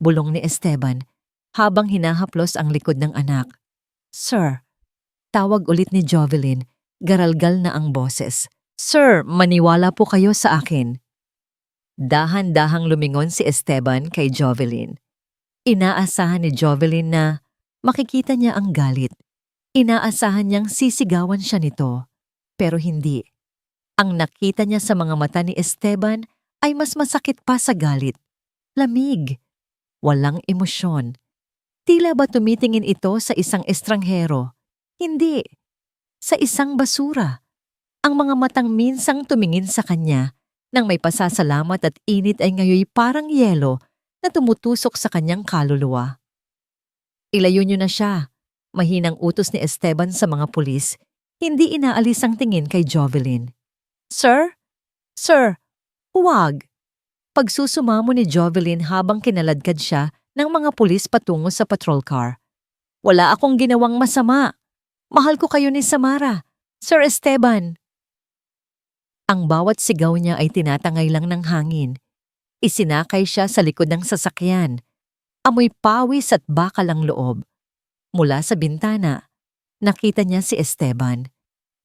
bulong ni Esteban habang hinahaplos ang likod ng anak. "Sir," tawag ulit ni Jovelyn, garalgal na ang boses. "Sir, maniwala po kayo sa akin." Dahan-dahang lumingon si Esteban kay Jovelyn. Inaasahan ni Jovelyn na makikita niya ang galit. Inaasahan niyang sisigawan siya nito, pero hindi. Ang nakita niya sa mga mata ni Esteban ay mas masakit pa sa galit. Lamig. Walang emosyon. Tila ba tumitingin ito sa isang estranghero? Hindi. Sa isang basura. Ang mga matang minsang tumingin sa kanya nang may pasasalamat at init ay ngayoy parang yelo na tumutusok sa kanyang kaluluwa. "Ilayo niyo na siya." Mahinang utos ni Esteban sa mga pulis, hindi inaalis ang tingin kay Jovelyn. "Sir? Sir, huwag!" Pagsusumamo ni Jovelyn habang kinaladkad siya ng mga pulis patungo sa patrol car. "Wala akong ginawang masama. Mahal ko kayo ni Samara, Sir Esteban." Ang bawat sigaw niya ay tinatangay lang ng hangin. Isinakay siya sa likod ng sasakyan. Amoy pawis at bakal ang loob. Mula sa bintana, nakita niya si Esteban.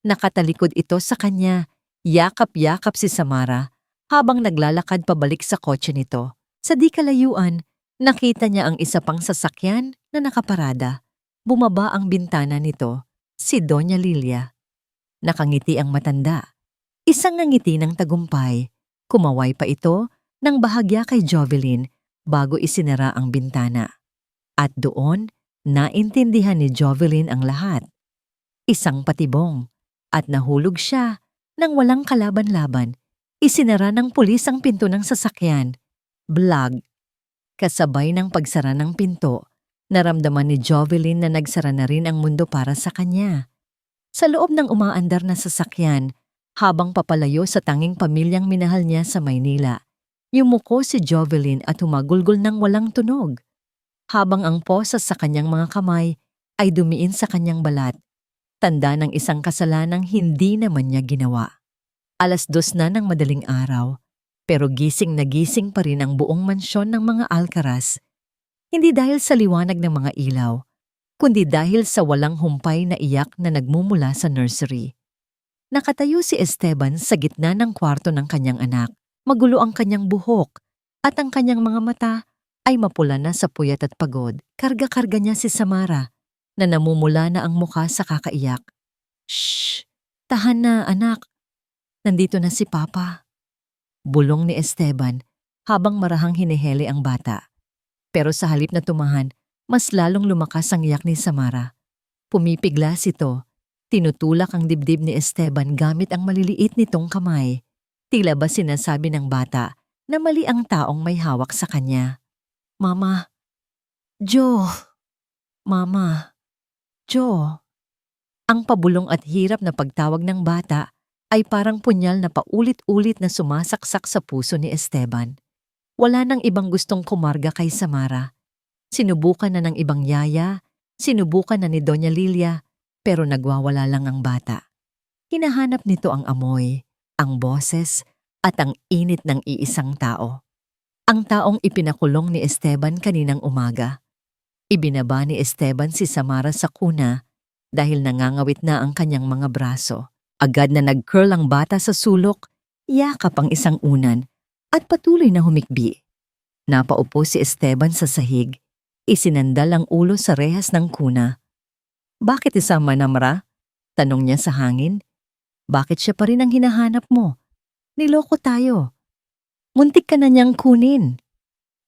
Nakatalikod ito sa kanya, yakap-yakap si Samara habang naglalakad pabalik sa kotse nito. Sa di kalayuan, nakita niya ang isa pang sasakyan na nakaparada. Bumaba ang bintana nito, si Doña Lilia. Nakangiti ang matanda. Isang ngiti ng tagumpay. Kumaway pa ito ng bahagya kay Jovelyn bago isinara ang bintana. At doon, naintindihan ni Jovelyn ang lahat. Isang patibong, at nahulog siya nang walang kalaban-laban. Isinara ng pulis ang pinto ng sasakyan. Blag. Kasabay ng pagsara ng pinto, naramdaman ni Jovelyn na nagsara na rin ang mundo para sa kanya. Sa loob ng umaandar na sasakyan, habang papalayo sa tanging pamilyang minahal niya sa Maynila, yumuko si Jovelyn at humagulgol ng walang tunog. Habang ang posas sa kanyang mga kamay ay dumiin sa kanyang balat, tanda ng isang kasalanang hindi naman niya ginawa. 2:00 na ng madaling araw, pero gising na gising pa rin ang buong mansyon ng mga Alcaraz. Hindi dahil sa liwanag ng mga ilaw, kundi dahil sa walang humpay na iyak na nagmumula sa nursery. Nakatayo si Esteban sa gitna ng kwarto ng kanyang anak. Magulo ang kanyang buhok at ang kanyang mga mata ay mapula na sa puyat at pagod. Karga-karga niya si Samara na namumula na ang mukha sa kakaiyak. "Shh! Tahan na, anak. Nandito na si Papa." Bulong ni Esteban habang marahang hinihele ang bata. Pero sa halip na tumahan, mas lalong lumakas ang iyak ni Samara. Pumipiglas ito. Tinutulak ang dibdib ni Esteban gamit ang maliliit nitong kamay. Tila ba sinasabi ng bata na mali ang taong may hawak sa kanya. "Mama, Jo, Mama, Jo." Ang pabulong at hirap na pagtawag ng bata ay parang punyal na paulit-ulit na sumasaksak sa puso ni Esteban. Wala nang ibang gustong kumarga kay Samara. Sinubukan na ng ibang yaya, sinubukan na ni Doña Lilia, pero nagwawala lang ang bata. Hinahanap nito ang amoy, ang boses, at ang init ng iisang tao. Ang taong ipinakulong ni Esteban kaninang umaga. Ibinaba ni Esteban si Samara sa kuna dahil nangangawit na ang kanyang mga braso. Agad na nag-curl ang bata sa sulok, yakap ang isang unan, at patuloy na humikbi. Napaupo si Esteban sa sahig, isinandal ang ulo sa rehas ng kuna. "Bakit isama Namra?" tanong niya sa hangin. "Bakit siya pa rin ang hinahanap mo? Niloko tayo. Muntik ka na niyang kunin."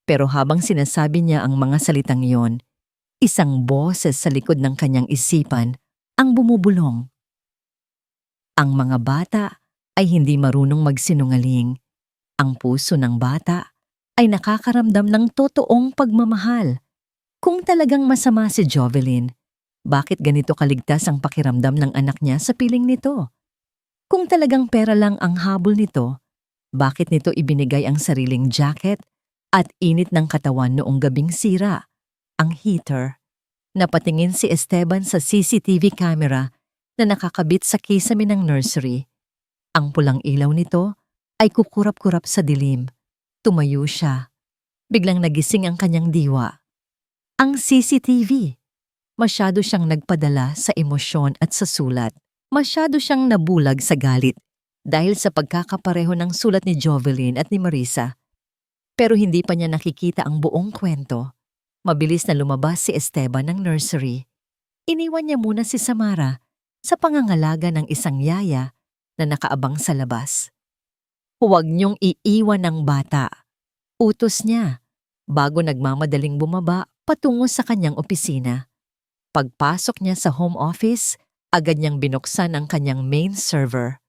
Pero habang sinasabi niya ang mga salitang iyon, isang boses sa likod ng kanyang isipan ang bumubulong. Ang mga bata ay hindi marunong magsinungaling. Ang puso ng bata ay nakakaramdam ng totoong pagmamahal. Kung talagang masama si Jovelyn, bakit ganito kaligtas ang pakiramdam ng anak niya sa piling nito? Kung talagang pera lang ang habol nito, bakit nito ibinigay ang sariling jacket at init ng katawan noong gabing sira, ang heater? Napatingin si Esteban sa CCTV camera na nakakabit sa kisame ng nursery. Ang pulang ilaw nito ay kukurap-kurap sa dilim. Tumayo siya. Biglang nagising ang kanyang diwa. Ang CCTV. Masyado siyang nagpadala sa emosyon at sa sulat. Masyado siyang nabulag sa galit dahil sa pagkakapareho ng sulat ni Jovelyn at ni Marisa. Pero hindi pa niya nakikita ang buong kwento. Mabilis na lumabas si Esteban ng nursery. Iniwan niya muna si Samara sa pangangalaga ng isang yaya na nakaabang sa labas. "Huwag niyong iiwan ng bata," utos niya, bago nagmamadaling bumaba patungo sa kanyang opisina. Pagpasok niya sa home office, agad niyang binuksan ang kanyang main server.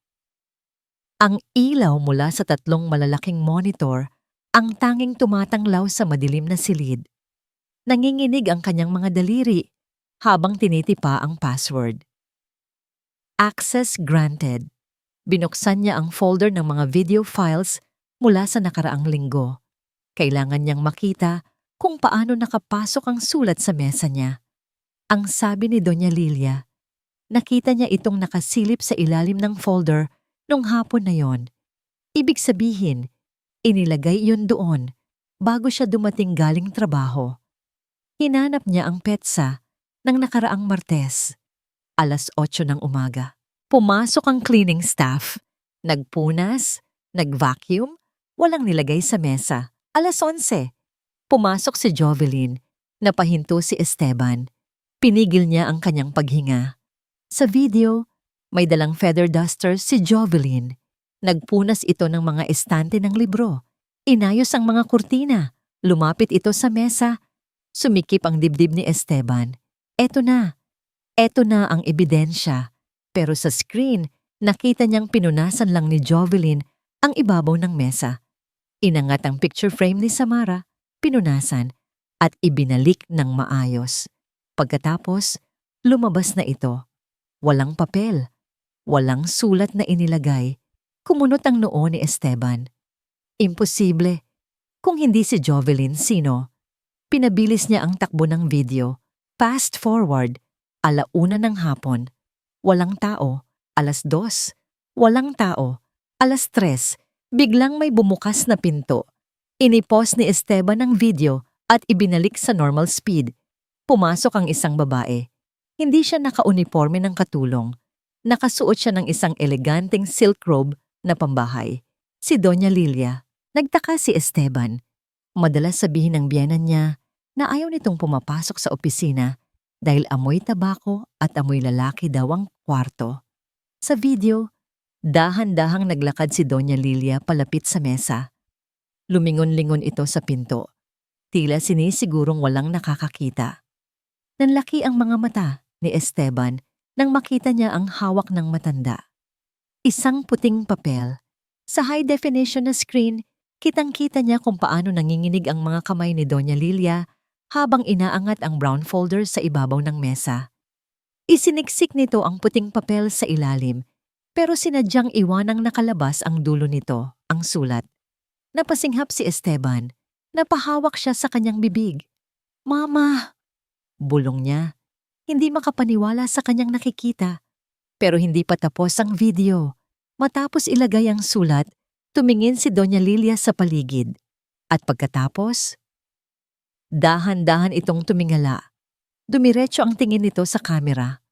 Ang ilaw mula sa 3 malalaking monitor ang tanging tumatanglaw sa madilim na silid. Nanginginig ang kanyang mga daliri habang tinitipa ang password. Access granted. Binuksan niya ang folder ng mga video files mula sa nakaraang linggo. Kailangan niyang makita kung paano nakapasok ang sulat sa mesa niya. Ang sabi ni Doña Lilia, nakita niya itong nakasilip sa ilalim ng folder nung hapon na yon. Ibig sabihin, inilagay iyon doon bago siya dumating galing trabaho. Hinanap niya ang petsa ng nakaraang Martes, 8:00 ng umaga. Pumasok ang cleaning staff. Nagpunas, nag-vacuum, walang nilagay sa mesa. 11:00. Pumasok si Jovelyn. Napahinto si Esteban. Pinigil niya ang kanyang paghinga. Sa video, may dalang feather duster si Jovelyn. Nagpunas ito ng mga estante ng libro. Inayos ang mga kurtina. Lumapit ito sa mesa. Sumikip ang dibdib ni Esteban. Eto na ang ebidensya. Pero sa screen, nakita niyang pinunasan lang ni Jovelyn ang ibabaw ng mesa. Inangat ang picture frame ni Samara, pinunasan, at ibinalik ng maayos. Pagkatapos, lumabas na ito. Walang papel, walang sulat na inilagay. Kumunot ang noo ni Esteban. Imposible. Kung hindi si Jovelyn, sino? Pinabilis niya ang takbo ng video. Fast forward, 1:00 ng hapon. Walang tao, 2:00. Walang tao, 3:00. Biglang may bumukas na pinto. Inipos ni Esteban ang video at ibinalik sa normal speed. Pumasok ang isang babae. Hindi siya naka-uniforme ng katulong. Nakasuot siya ng isang eleganteng silk robe na pambahay. Si Doña Lilia. Nagtaka si Esteban. Madalas sabihin ng biyenan niya na ayaw nitong pumapasok sa opisina dahil amoy tabako at amoy lalaki daw ang kwarto. Sa video, dahan-dahang naglakad si Doña Lilia palapit sa mesa. Lumingon-lingon ito sa pinto. Tila sinisigurong walang nakakakita. Nanlaki ang mga mata ni Esteban nang makita niya ang hawak ng matanda. Isang puting papel. Sa high definition na screen, kitang-kita niya kung paano nanginginig ang mga kamay ni Doña Lilia habang inaangat ang brown folder sa ibabaw ng mesa. Isiniksik nito ang puting papel sa ilalim, pero sinadyang iwanang nakalabas ang dulo nito, ang sulat. Napasinghap si Esteban. Napahawak siya sa kanyang bibig. "Mama!" Bulong niya. Hindi makapaniwala sa kanyang nakikita. Pero hindi pa tapos ang video. Matapos ilagay ang sulat, tumingin si Doña Lilia sa paligid. At pagkatapos, dahan-dahan itong tumingala. Dumiretso ang tingin nito sa kamera.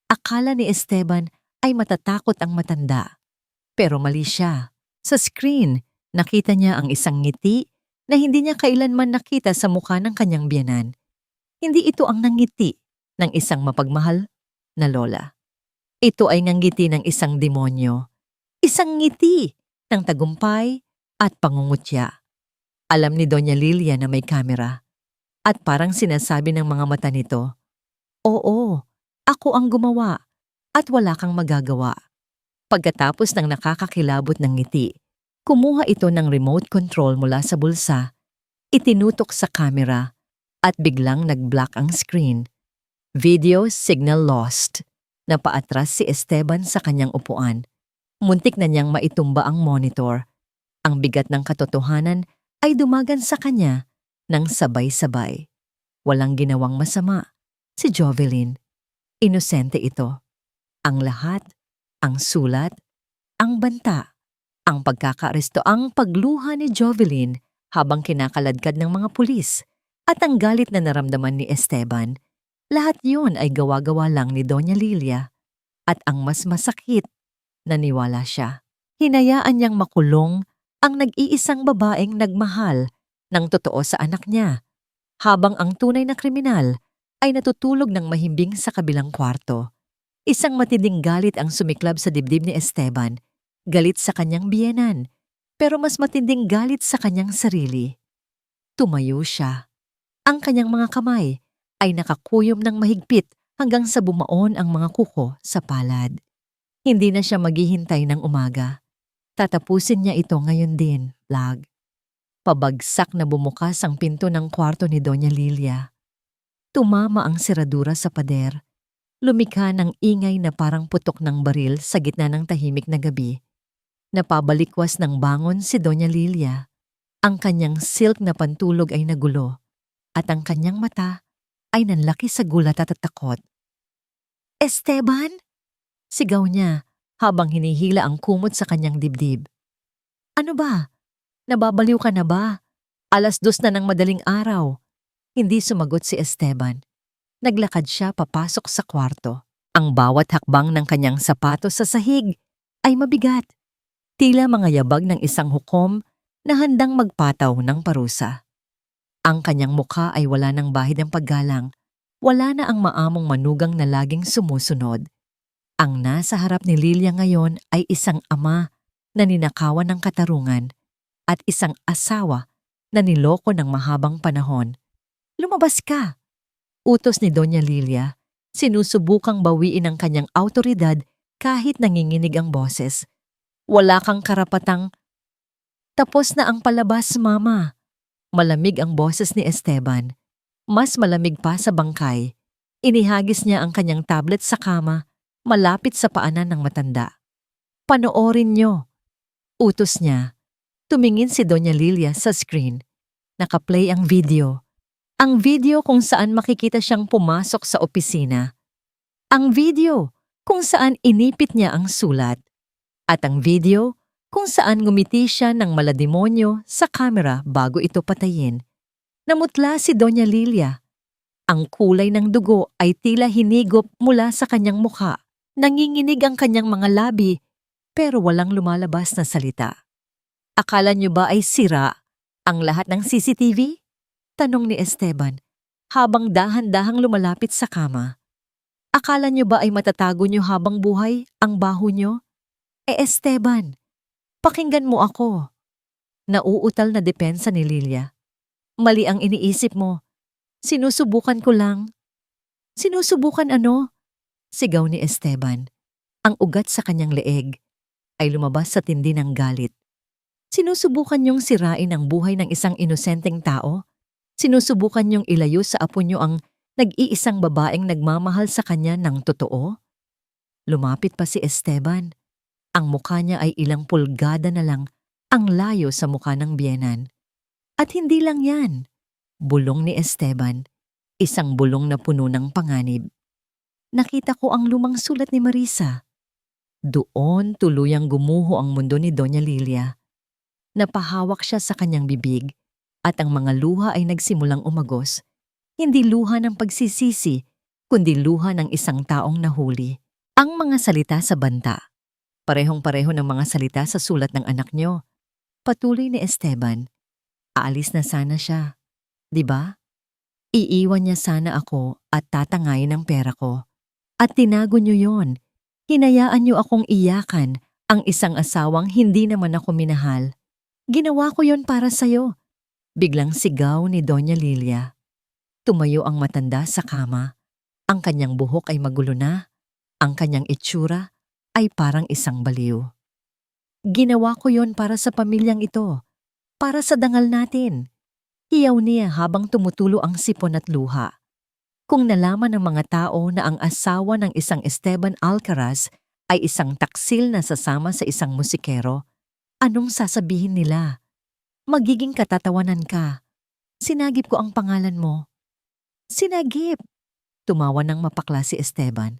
Akala ni Esteban ay matatakot ang matanda. Pero mali siya. Sa screen, nakita niya ang isang ngiti na hindi niya kailanman nakita sa mukha ng kanyang biyenan. Hindi ito ang nangiti ng isang mapagmahal na lola. Ito ay ngangiti ng isang demonyo. Isang ngiti ng tagumpay at pangungutya. Alam ni Doña Lilia na may kamera. At parang sinasabi ng mga mata nito, "Oo, ako ang gumawa at wala kang magagawa." Pagkatapos ng nakakakilabot ng ngiti, kumuha ito ng remote control mula sa bulsa, itinutok sa kamera, at biglang nag-black ang screen. Video signal lost. Napaatras si Esteban sa kanyang upuan. Muntik na niyang maitumba ang monitor. Ang bigat ng katotohanan ay dumagan sa kanya ng sabay-sabay. Walang ginawang masama si Jovelyn. Inosente ito. Ang lahat, ang sulat, ang banta, ang pagkakaaresto, ang pagluha ni Jovelyn habang kinakaladkad ng mga pulis, at ang galit na naramdaman ni Esteban, lahat yun ay gawa-gawa lang ni Doña Lilia. At ang mas masakit, naniwala siya. Hinayaan niyang makulong ang nag-iisang babaeng nagmahal ng totoo sa anak niya, habang ang tunay na kriminal ay natutulog ng mahimbing sa kabilang kwarto. Isang matinding galit ang sumiklab sa dibdib ni Esteban. Galit sa kanyang biyenan, pero mas matinding galit sa kanyang sarili. Tumayo siya. Ang kanyang mga kamay ay nakakuyom ng mahigpit hanggang sa bumaon ang mga kuko sa palad. Hindi na siya maghihintay ng umaga. Tatapusin niya ito ngayon din, lag. Pabagsak na bumukas ang pinto ng kwarto ni Doña Lilia. Tumama ang seradura sa pader. Lumikha ng ingay na parang putok ng baril sa gitna ng tahimik na gabi. Napabalikwas ng bangon si Doña Lilia. Ang kanyang silk na pantulog ay nagulo, at ang kanyang mata ay nanlaki sa gulat at takot. "Esteban?" Sigaw niya habang hinihila ang kumot sa kanyang dibdib. "Ano ba? Nababaliw ka na ba? 2:00 na ng madaling araw." Hindi sumagot si Esteban. Naglakad siya papasok sa kwarto. Ang bawat hakbang ng kanyang sapatos sa sahig ay mabigat. Tila mga yabag ng isang hukom na handang magpataw ng parusa. Ang kanyang mukha ay wala ng bahid ng paggalang. Wala na ang maamong manugang na laging sumusunod. Ang nasa harap ni Lilia ngayon ay isang ama na ninakawan ng katarungan at isang asawa na niloko ng mahabang panahon. "Lumabas ka!" Utos ni Doña Lilia. Sinusubukang bawiin ang kanyang awtoridad kahit nanginginig ang boses. "Wala kang karapatang..." Tapos na ang palabas, Mama. Malamig ang boses ni Esteban. Mas malamig pa sa bangkay. Inihagis niya ang kanyang tablet sa kama, malapit sa paanan ng matanda. Panoorin niyo. Utos niya. Tumingin si Doña Lilia sa screen. Nakaplay ang video. Ang video kung saan makikita siyang pumasok sa opisina. Ang video kung saan inipit niya ang sulat. At ang video kung saan ngumiti siya ng malademonyo sa kamera bago ito patayin. Namutla si Doña Lilia. Ang kulay ng dugo ay tila hinigop mula sa kanyang mukha. Nanginginig ang kanyang mga labi pero walang lumalabas na salita. Akala niyo ba ay sira ang lahat ng CCTV? Tanong ni Esteban habang dahan-dahang lumalapit sa kama. Akala niyo ba ay matatago niyo habang buhay ang baho niyo? Esteban, pakinggan mo ako. Nauutal na depensa ni Lilia. Mali ang iniisip mo. Sinusubukan ko lang. Sinusubukan ano? Sigaw ni Esteban. Ang ugat sa kanyang leeg ay lumabas sa tindi ng galit. Sinusubukan niyong sirain ang buhay ng isang inosenteng tao? Sinusubukan niyong ilayo sa apo niyo ang nag-iisang babaeng nagmamahal sa kanya ng totoo? Lumapit pa si Esteban. Ang mukha niya ay ilang pulgada na lang ang layo sa mukha ng biyenan. At hindi lang yan. Bulong ni Esteban, isang bulong na puno ng panganib. Nakita ko ang lumang sulat ni Marisa. Doon tuluyang gumuho ang mundo ni Doña Lilia. Napahawak siya sa kanyang bibig at ang mga luha ay nagsimulang umagos. Hindi luha ng pagsisisi, kundi luha ng isang taong nahuli. Ang mga salita sa banta. Parehong-pareho ng mga salita sa sulat ng anak niyo. Patuloy ni Esteban. Aalis na sana siya. Di ba? Iiwan niya sana ako at tatangayin ang pera ko. At tinago niyo yon. Hinayaan niyo akong iyakan ang isang asawang hindi naman ako minahal. Ginawa ko yon para sa'yo. Biglang sigaw ni Doña Lilia. Tumayo ang matanda sa kama. Ang kanyang buhok ay magulo na. Ang kanyang itsura ay parang isang baliw. Ginawa ko yon para sa pamilyang ito. Para sa dangal natin. Hiyaw niya habang tumutulo ang sipon at luha. Kung nalaman ng mga tao na ang asawa ng isang Esteban Alcaraz ay isang taksil na sasama sa isang musikero, anong sasabihin nila? Magiging katatawanan ka. Sinagip ko ang pangalan mo. Sinagip! Tumawa ng mapakla si Esteban.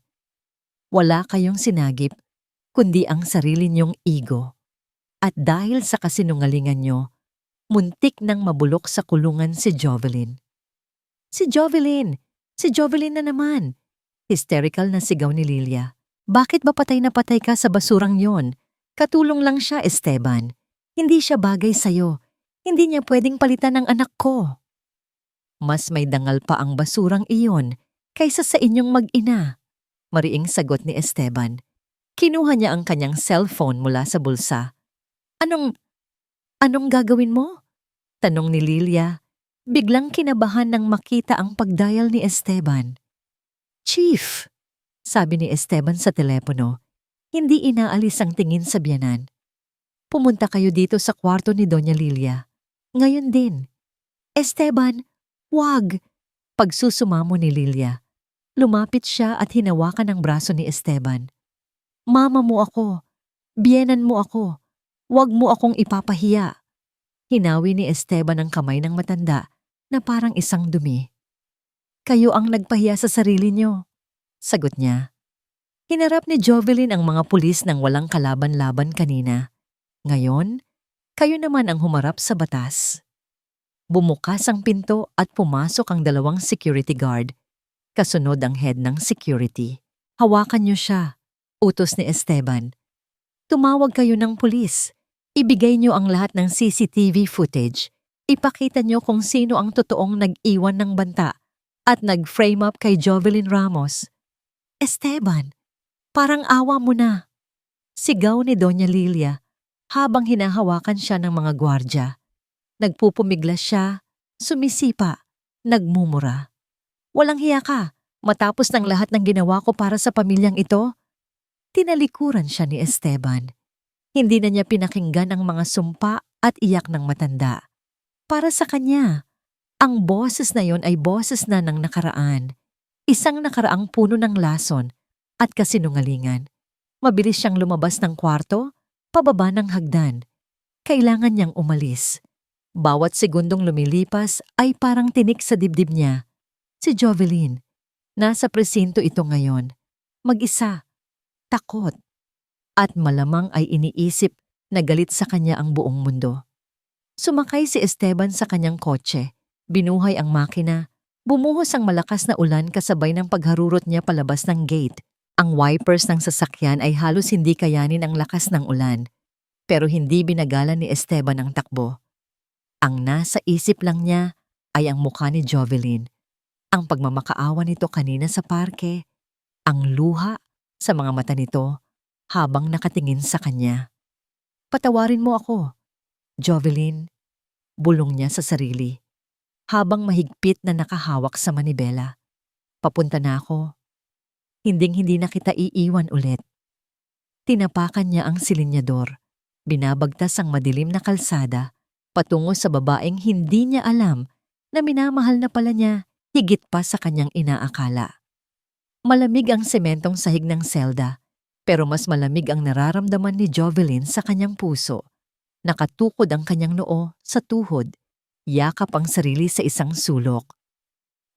Wala kayong sinagip, kundi ang sarili niyong ego. At dahil sa kasinungalingan niyo, muntik nang mabulok sa kulungan si Jovelyn. Si Jovelyn! Si Jovelyn na naman! Hysterical na sigaw ni Lilia. Bakit ba patay na patay ka sa basurang yon? Katulong lang siya, Esteban. Hindi siya bagay sa'yo. Hindi niya pwedeng palitan ng anak ko. Mas may dangal pa ang basurang iyon kaysa sa inyong mag-ina. Mariing sagot ni Esteban. Kinuha niya ang kanyang cellphone mula sa bulsa. Anong gagawin mo? Tanong ni Lilia. Biglang kinabahan nang makita ang pagdial ni Esteban. Chief, sabi ni Esteban sa telepono. Hindi inaalis ang tingin sa biyanan. Pumunta kayo dito sa kwarto ni Doña Lilia. Ngayon din. Esteban, wag! Pagsusumamo ni Lilia. Lumapit siya at hinawakan ang braso ni Esteban. Mama mo ako. Biyenan mo ako. Wag mo akong ipapahiya. Hinawi ni Esteban ang kamay ng matanda na parang isang dumi. Kayo ang nagpahiya sa sarili niyo. Sagot niya. Hinarap ni Jovelyn ang mga pulis ng walang kalaban-laban kanina. Ngayon, kayo naman ang humarap sa batas. Bumukas ang pinto at pumasok ang dalawang security guard. Kasunod ang head ng security. Hawakan niyo siya, utos ni Esteban. Tumawag kayo ng pulis. Ibigay niyo ang lahat ng CCTV footage. Ipakita niyo kung sino ang totoong nag-iwan ng banta at nag-frame up kay Jovelyn Ramos. Esteban, parang awa mo na. Sigaw ni Doña Lilia habang hinahawakan siya ng mga gwardya. Nagpupumiglas siya, sumisipa, nagmumura. Walang hiya ka, matapos ng lahat ng ginawa ko para sa pamilyang ito. Tinalikuran siya ni Esteban. Hindi na niya pinakinggan ang mga sumpa at iyak ng matanda. Para sa kanya, ang boses na yon ay boses na ng nakaraan. Isang nakaraang puno ng lason at kasinungalingan. Mabilis siyang lumabas ng kwarto, pababa ng hagdan. Kailangan niyang umalis. Bawat segundong lumilipas ay parang tinik sa dibdib niya. Si Jovelyn, nasa presinto ito ngayon. Mag-isa, takot, at malamang ay iniisip na galit sa kanya ang buong mundo. Sumakay si Esteban sa kanyang kotse, binuhay ang makina, bumuhos ang malakas na ulan kasabay ng pagharurot niya palabas ng gate. Ang wipers ng sasakyan ay halos hindi kayanin ang lakas ng ulan, pero hindi binagalan ni Esteban ang takbo. Ang nasa isip lang niya ay ang mukha ni Jovelyn, ang pagmamakaawa nito kanina sa parke, ang luha sa mga mata nito habang nakatingin sa kanya. Patawarin mo ako, Jovelyn, bulong niya sa sarili, habang mahigpit na nakahawak sa manibela. Papunta na ako. Hinding-hindi na kita iiwan ulit. Tinapakan niya ang silinyador, binabagtas ang madilim na kalsada, patungo sa babaeng hindi niya alam na minamahal na pala niya higit pa sa kanyang inaakala. Malamig ang sementong sahig ng selda, pero mas malamig ang nararamdaman ni Jovelyn sa kanyang puso. Nakatukod ang kanyang noo sa tuhod, yakap ang sarili sa isang sulok.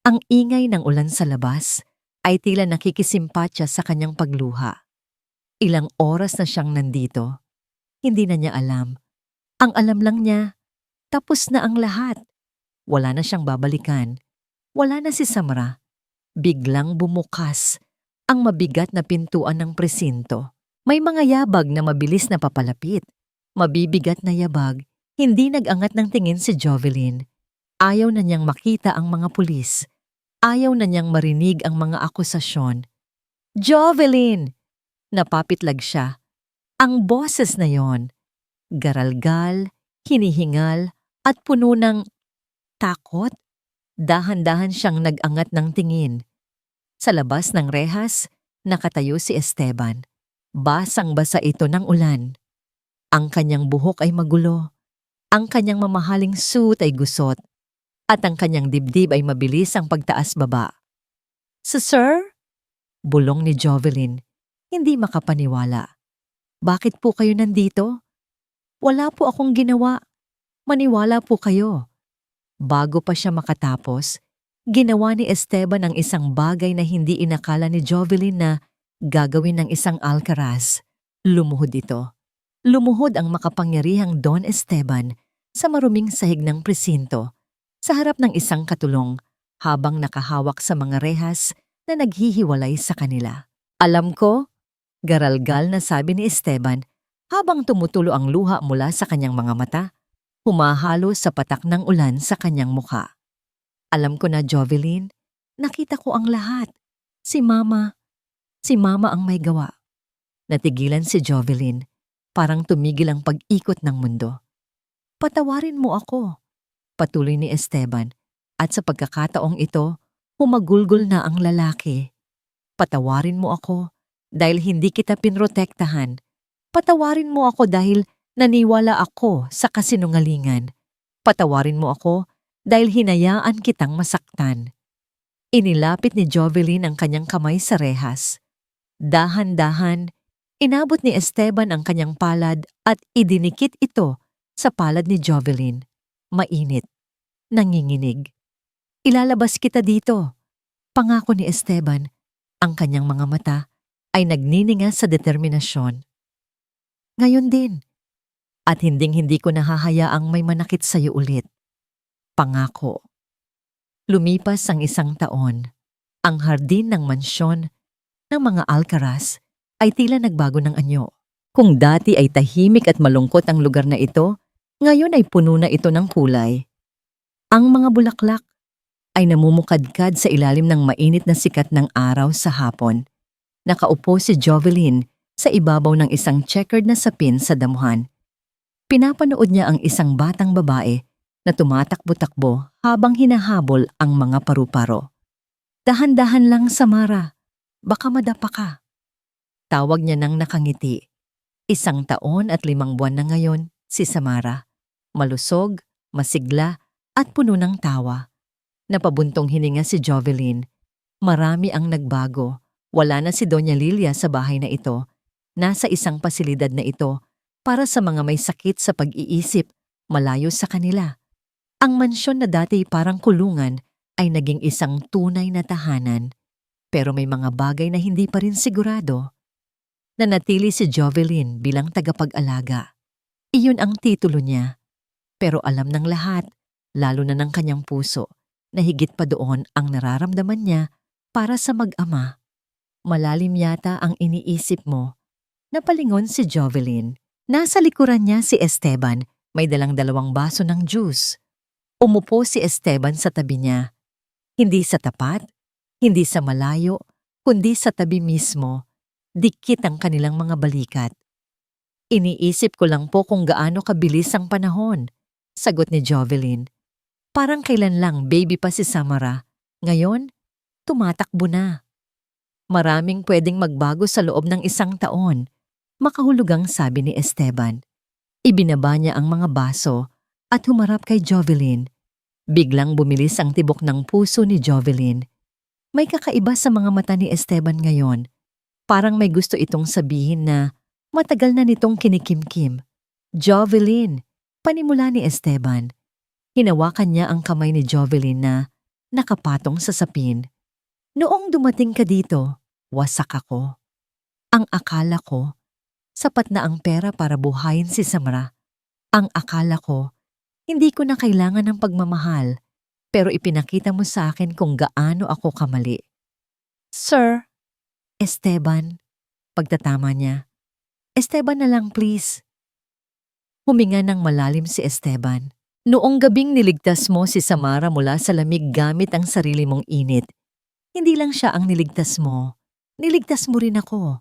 Ang ingay ng ulan sa labas ay tila nakikisimpatya sa kanyang pagluha. Ilang oras na siyang nandito. Hindi na niya alam. Ang alam lang niya, tapos na ang lahat. Wala na siyang babalikan. Wala na si Samra. Biglang bumukas ang mabigat na pintuan ng presinto. May mga yabag na mabilis na papalapit. Mabibigat na yabag, hindi nag-angat ng tingin si Jovelyn. Ayaw na niyang makita ang mga pulis. Ayaw na niyang marinig ang mga akusasyon. Jovelyn! Napapitlag siya. Ang boses na yon, garalgal, hinihingal, at puno ng takot. Dahan-dahan siyang nag-angat ng tingin. Sa labas ng rehas, nakatayo si Esteban. Basang-basa ito ng ulan. Ang kanyang buhok ay magulo. Ang kanyang mamahaling suit ay gusot. At ang kanyang dibdib ay mabilis ang pagtaas-baba. Sir? Bulong ni Jovelyn, hindi makapaniwala. Bakit po kayo nandito? Wala po akong ginawa. Maniwala po kayo. Bago pa siya makatapos, ginawa ni Esteban ang isang bagay na hindi inakala ni Jovelyn na gagawin ng isang alcaraz. Lumuhod ito. Lumuhod ang makapangyarihang Don Esteban sa maruming sahig ng presinto sa harap ng isang katulong habang nakahawak sa mga rehas na naghihiwalay sa kanila. Alam ko, garalgal na sabi ni Esteban habang tumutulo ang luha mula sa kanyang mga mata, humahalo sa patak ng ulan sa kanyang mukha. Alam ko na, Jovelyn, nakita ko ang lahat. Si Mama ang may gawa. Natigilan si Jovelyn. Parang tumigil ang pag-ikot ng mundo. Patawarin mo ako, patuloy ni Esteban, at sa pagkakataong ito, humagulgol na ang lalaki. Patawarin mo ako dahil hindi kita pinrotektahan. Patawarin mo ako dahil naniwala ako sa kasinungalingan. Patawarin mo ako dahil hinayaan kitang masaktan. Inilapit ni Jovelyn ang kanyang kamay sa rehas. Dahan-dahan, inabot ni Esteban ang kanyang palad at idinikit ito sa palad ni Jovelyn. Mainit, nanginginig. Ilalabas kita dito. Pangako ni Esteban. Ang kanyang mga mata ay nagnininga sa determinasyon. Ngayon din. At hinding-hindi ko nahahayaang may manakit sa iyo ulit. Pangako. Lumipas ang 1 taon. Ang hardin ng mansyon ng mga Alcaraz ay tila nagbago ng anyo. Kung dati ay tahimik at malungkot ang lugar na ito, ngayon ay puno na ito ng kulay. Ang mga bulaklak ay namumukadkad sa ilalim ng mainit na sikat ng araw sa hapon. Nakaupo si Jovelyn sa ibabaw ng isang checkered na sapin sa damuhan. Pinapanood niya ang isang batang babae na tumatakbo-takbo habang hinahabol ang mga paru-paro. Dahan-dahan lang, Samara. Baka madapa ka. Tawag niya nang nakangiti. 1 taon at 5 buwan na ngayon si Samara. Malusog, masigla, at puno ng tawa. Napabuntong hininga si Jovelyn. Marami ang nagbago. Wala na si Doña Lilia sa bahay na ito. Nasa isang pasilidad na ito para sa mga may sakit sa pag-iisip, malayo sa kanila. Ang mansyon na dati parang kulungan ay naging isang tunay na tahanan. Pero may mga bagay na hindi pa rin sigurado. Nanatili si Jovelyn bilang tagapag-alaga. Iyon ang titulo niya. Pero alam ng lahat, lalo na ng kanyang puso, na higit pa doon ang nararamdaman niya para sa mag-ama. Malalim yata ang iniisip mo. Napalingon si Jovelyn. Nasa likuran niya si Esteban, may dalang 2 baso ng juice. Umupo si Esteban sa tabi niya. Hindi sa tapat, hindi sa malayo, kundi sa tabi mismo. Dikit ang kanilang mga balikat. Iniisip ko lang po kung gaano kabilis ang panahon, sagot ni Jovelyn. Parang kailan lang baby pa si Samara. Ngayon, tumatakbo na. Maraming pwedeng magbago sa loob ng 1 taon, makahulugang sabi ni Esteban. Ibinaba niya ang mga baso at humarap kay Jovelyn. Biglang bumilis ang tibok ng puso ni Jovelyn. May kakaiba sa mga mata ni Esteban ngayon. Parang may gusto itong sabihin na matagal na nitong kinikimkim. Jovelyn, panimula ni Esteban. Hinawakan niya ang kamay ni Jovelyn na nakapatong sa sapin. Noong dumating ka dito, wasak ako. Ang akala ko, sapat na ang pera para buhayin si Samara. Ang akala ko, hindi ko na kailangan ng pagmamahal, pero ipinakita mo sa akin kung gaano ako kamali. Sir, Esteban, pagtatama niya. Esteban na lang please. Huminga ng malalim si Esteban. Noong gabing niligtas mo si Samara mula sa lamig gamit ang sarili mong init, hindi lang siya ang niligtas mo. Niligtas mo rin ako.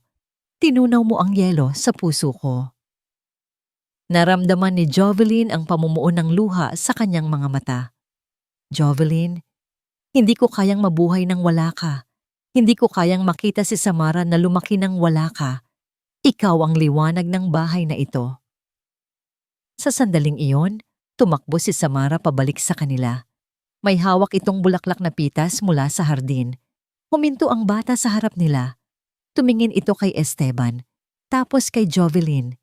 Tinunaw mo ang yelo sa puso ko. Naramdaman ni Jovelyn ang pamumuo ng luha sa kanyang mga mata. Jovelyn, hindi ko kayang mabuhay nang wala ka. Hindi ko kayang makita si Samara na lumaki nang wala ka. Ikaw ang liwanag ng bahay na ito. Sa sandaling iyon, tumakbo si Samara pabalik sa kanila. May hawak itong bulaklak na pitas mula sa hardin. Huminto ang bata sa harap nila. Tumingin ito kay Esteban, tapos kay Jovelyn.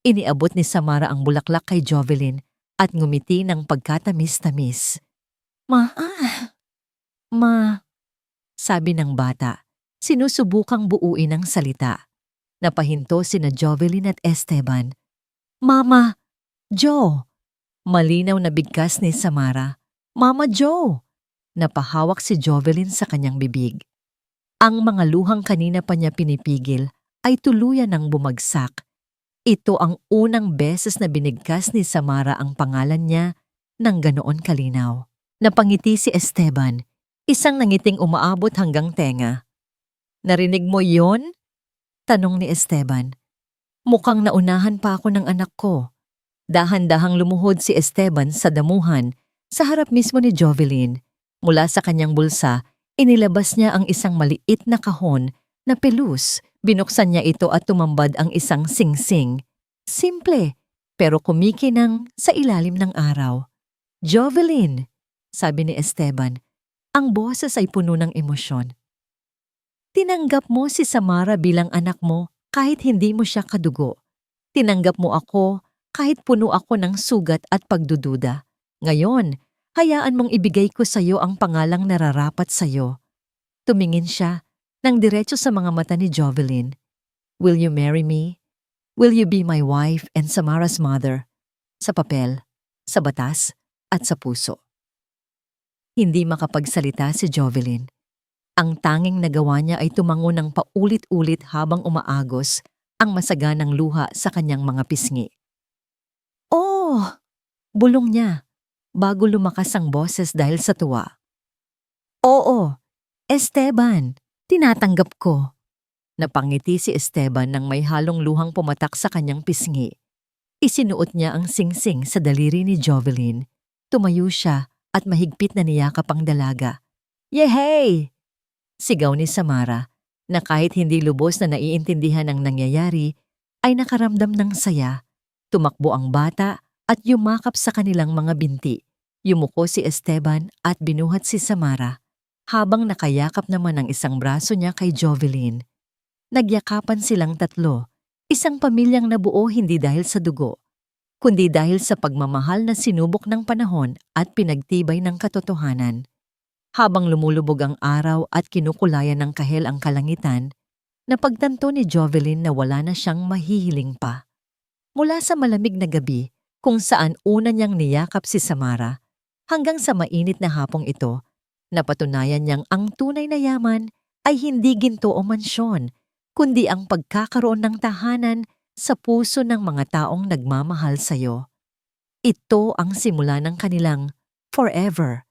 Iniabot ni Samara ang bulaklak kay Jovelyn at ngumiti ng pagkatamis-tamis. Ma, sabi ng bata, sinusubukang buuin ang salita. Napahinto sina Jovelyn at Esteban. Mama, Joe! Malinaw na bigkas ni Samara. Mama Joe! Napahawak si Jovelyn sa kanyang bibig. Ang mga luhang kanina pa niya pinipigil ay tuluyan ng bumagsak. Ito ang unang beses na binigkas ni Samara ang pangalan niya ng ganoon kalinaw. Napangiti si Esteban, isang nangiting umaabot hanggang tenga. Narinig mo yon? Tanong ni Esteban. Mukhang naunahan pa ako ng anak ko. Dahan-dahang lumuhod si Esteban sa damuhan sa harap mismo ni Jovelyn. Mula sa kanyang bulsa, inilabas niya ang isang maliit na kahon na pelus. Binuksan niya ito at tumambad ang isang singsing. Simple, pero kumikinang sa ilalim ng araw. Jovelyn, sabi ni Esteban, ang boses ay puno ng emosyon. Tinanggap mo si Samara bilang anak mo kahit hindi mo siya kadugo. Tinanggap mo ako kahit puno ako ng sugat at pagdududa. Ngayon, hayaan mong ibigay ko sa iyo ang pangalang nararapat sa iyo. Tumingin siya nang diretso sa mga mata ni Jovelyn. Will you marry me? Will you be my wife and Samara's mother? Sa papel, sa batas, at sa puso. Hindi makapagsalita si Jovelyn. Ang tanging nagawa niya ay tumango ng paulit-ulit habang umaagos ang masaganang luha sa kanyang mga pisngi. Oh! Bulong niya, bago lumakas ang boses dahil sa tuwa. Oo, Esteban, tinatanggap ko. Napangiti si Esteban nang may halong luhang pumatak sa kanyang pisngi. Isinuot niya ang singsing sa daliri ni Jovelyn. Tumayo siya at mahigpit na niyakap ang dalaga. Yehey! Sigaw ni Samara na kahit hindi lubos na naiintindihan ang nangyayari, ay nakaramdam ng saya. Tumakbo ang bata at yumakap sa kanilang mga binti. Yumuko si Esteban at binuhat si Samara, habang nakayakap naman ang isang braso niya kay Jovelyn. Nagyakapan silang tatlo, isang pamilyang nabuo hindi dahil sa dugo, kundi dahil sa pagmamahal na sinubok ng panahon at pinagtibay ng katotohanan. Habang lumulubog ang araw at kinukulayan ng kahel ang kalangitan, napagtanto ni Jovelyn na wala na siyang mahihiling pa. Mula sa malamig na gabi, kung saan una niyang niyakap si Samara, hanggang sa mainit na hapong ito, napatunayan niyang ang tunay na yaman ay hindi ginto o mansyon, kundi ang pagkakaroon ng tahanan sa puso ng mga taong nagmamahal sa iyo. Ito ang simula ng kanilang forever.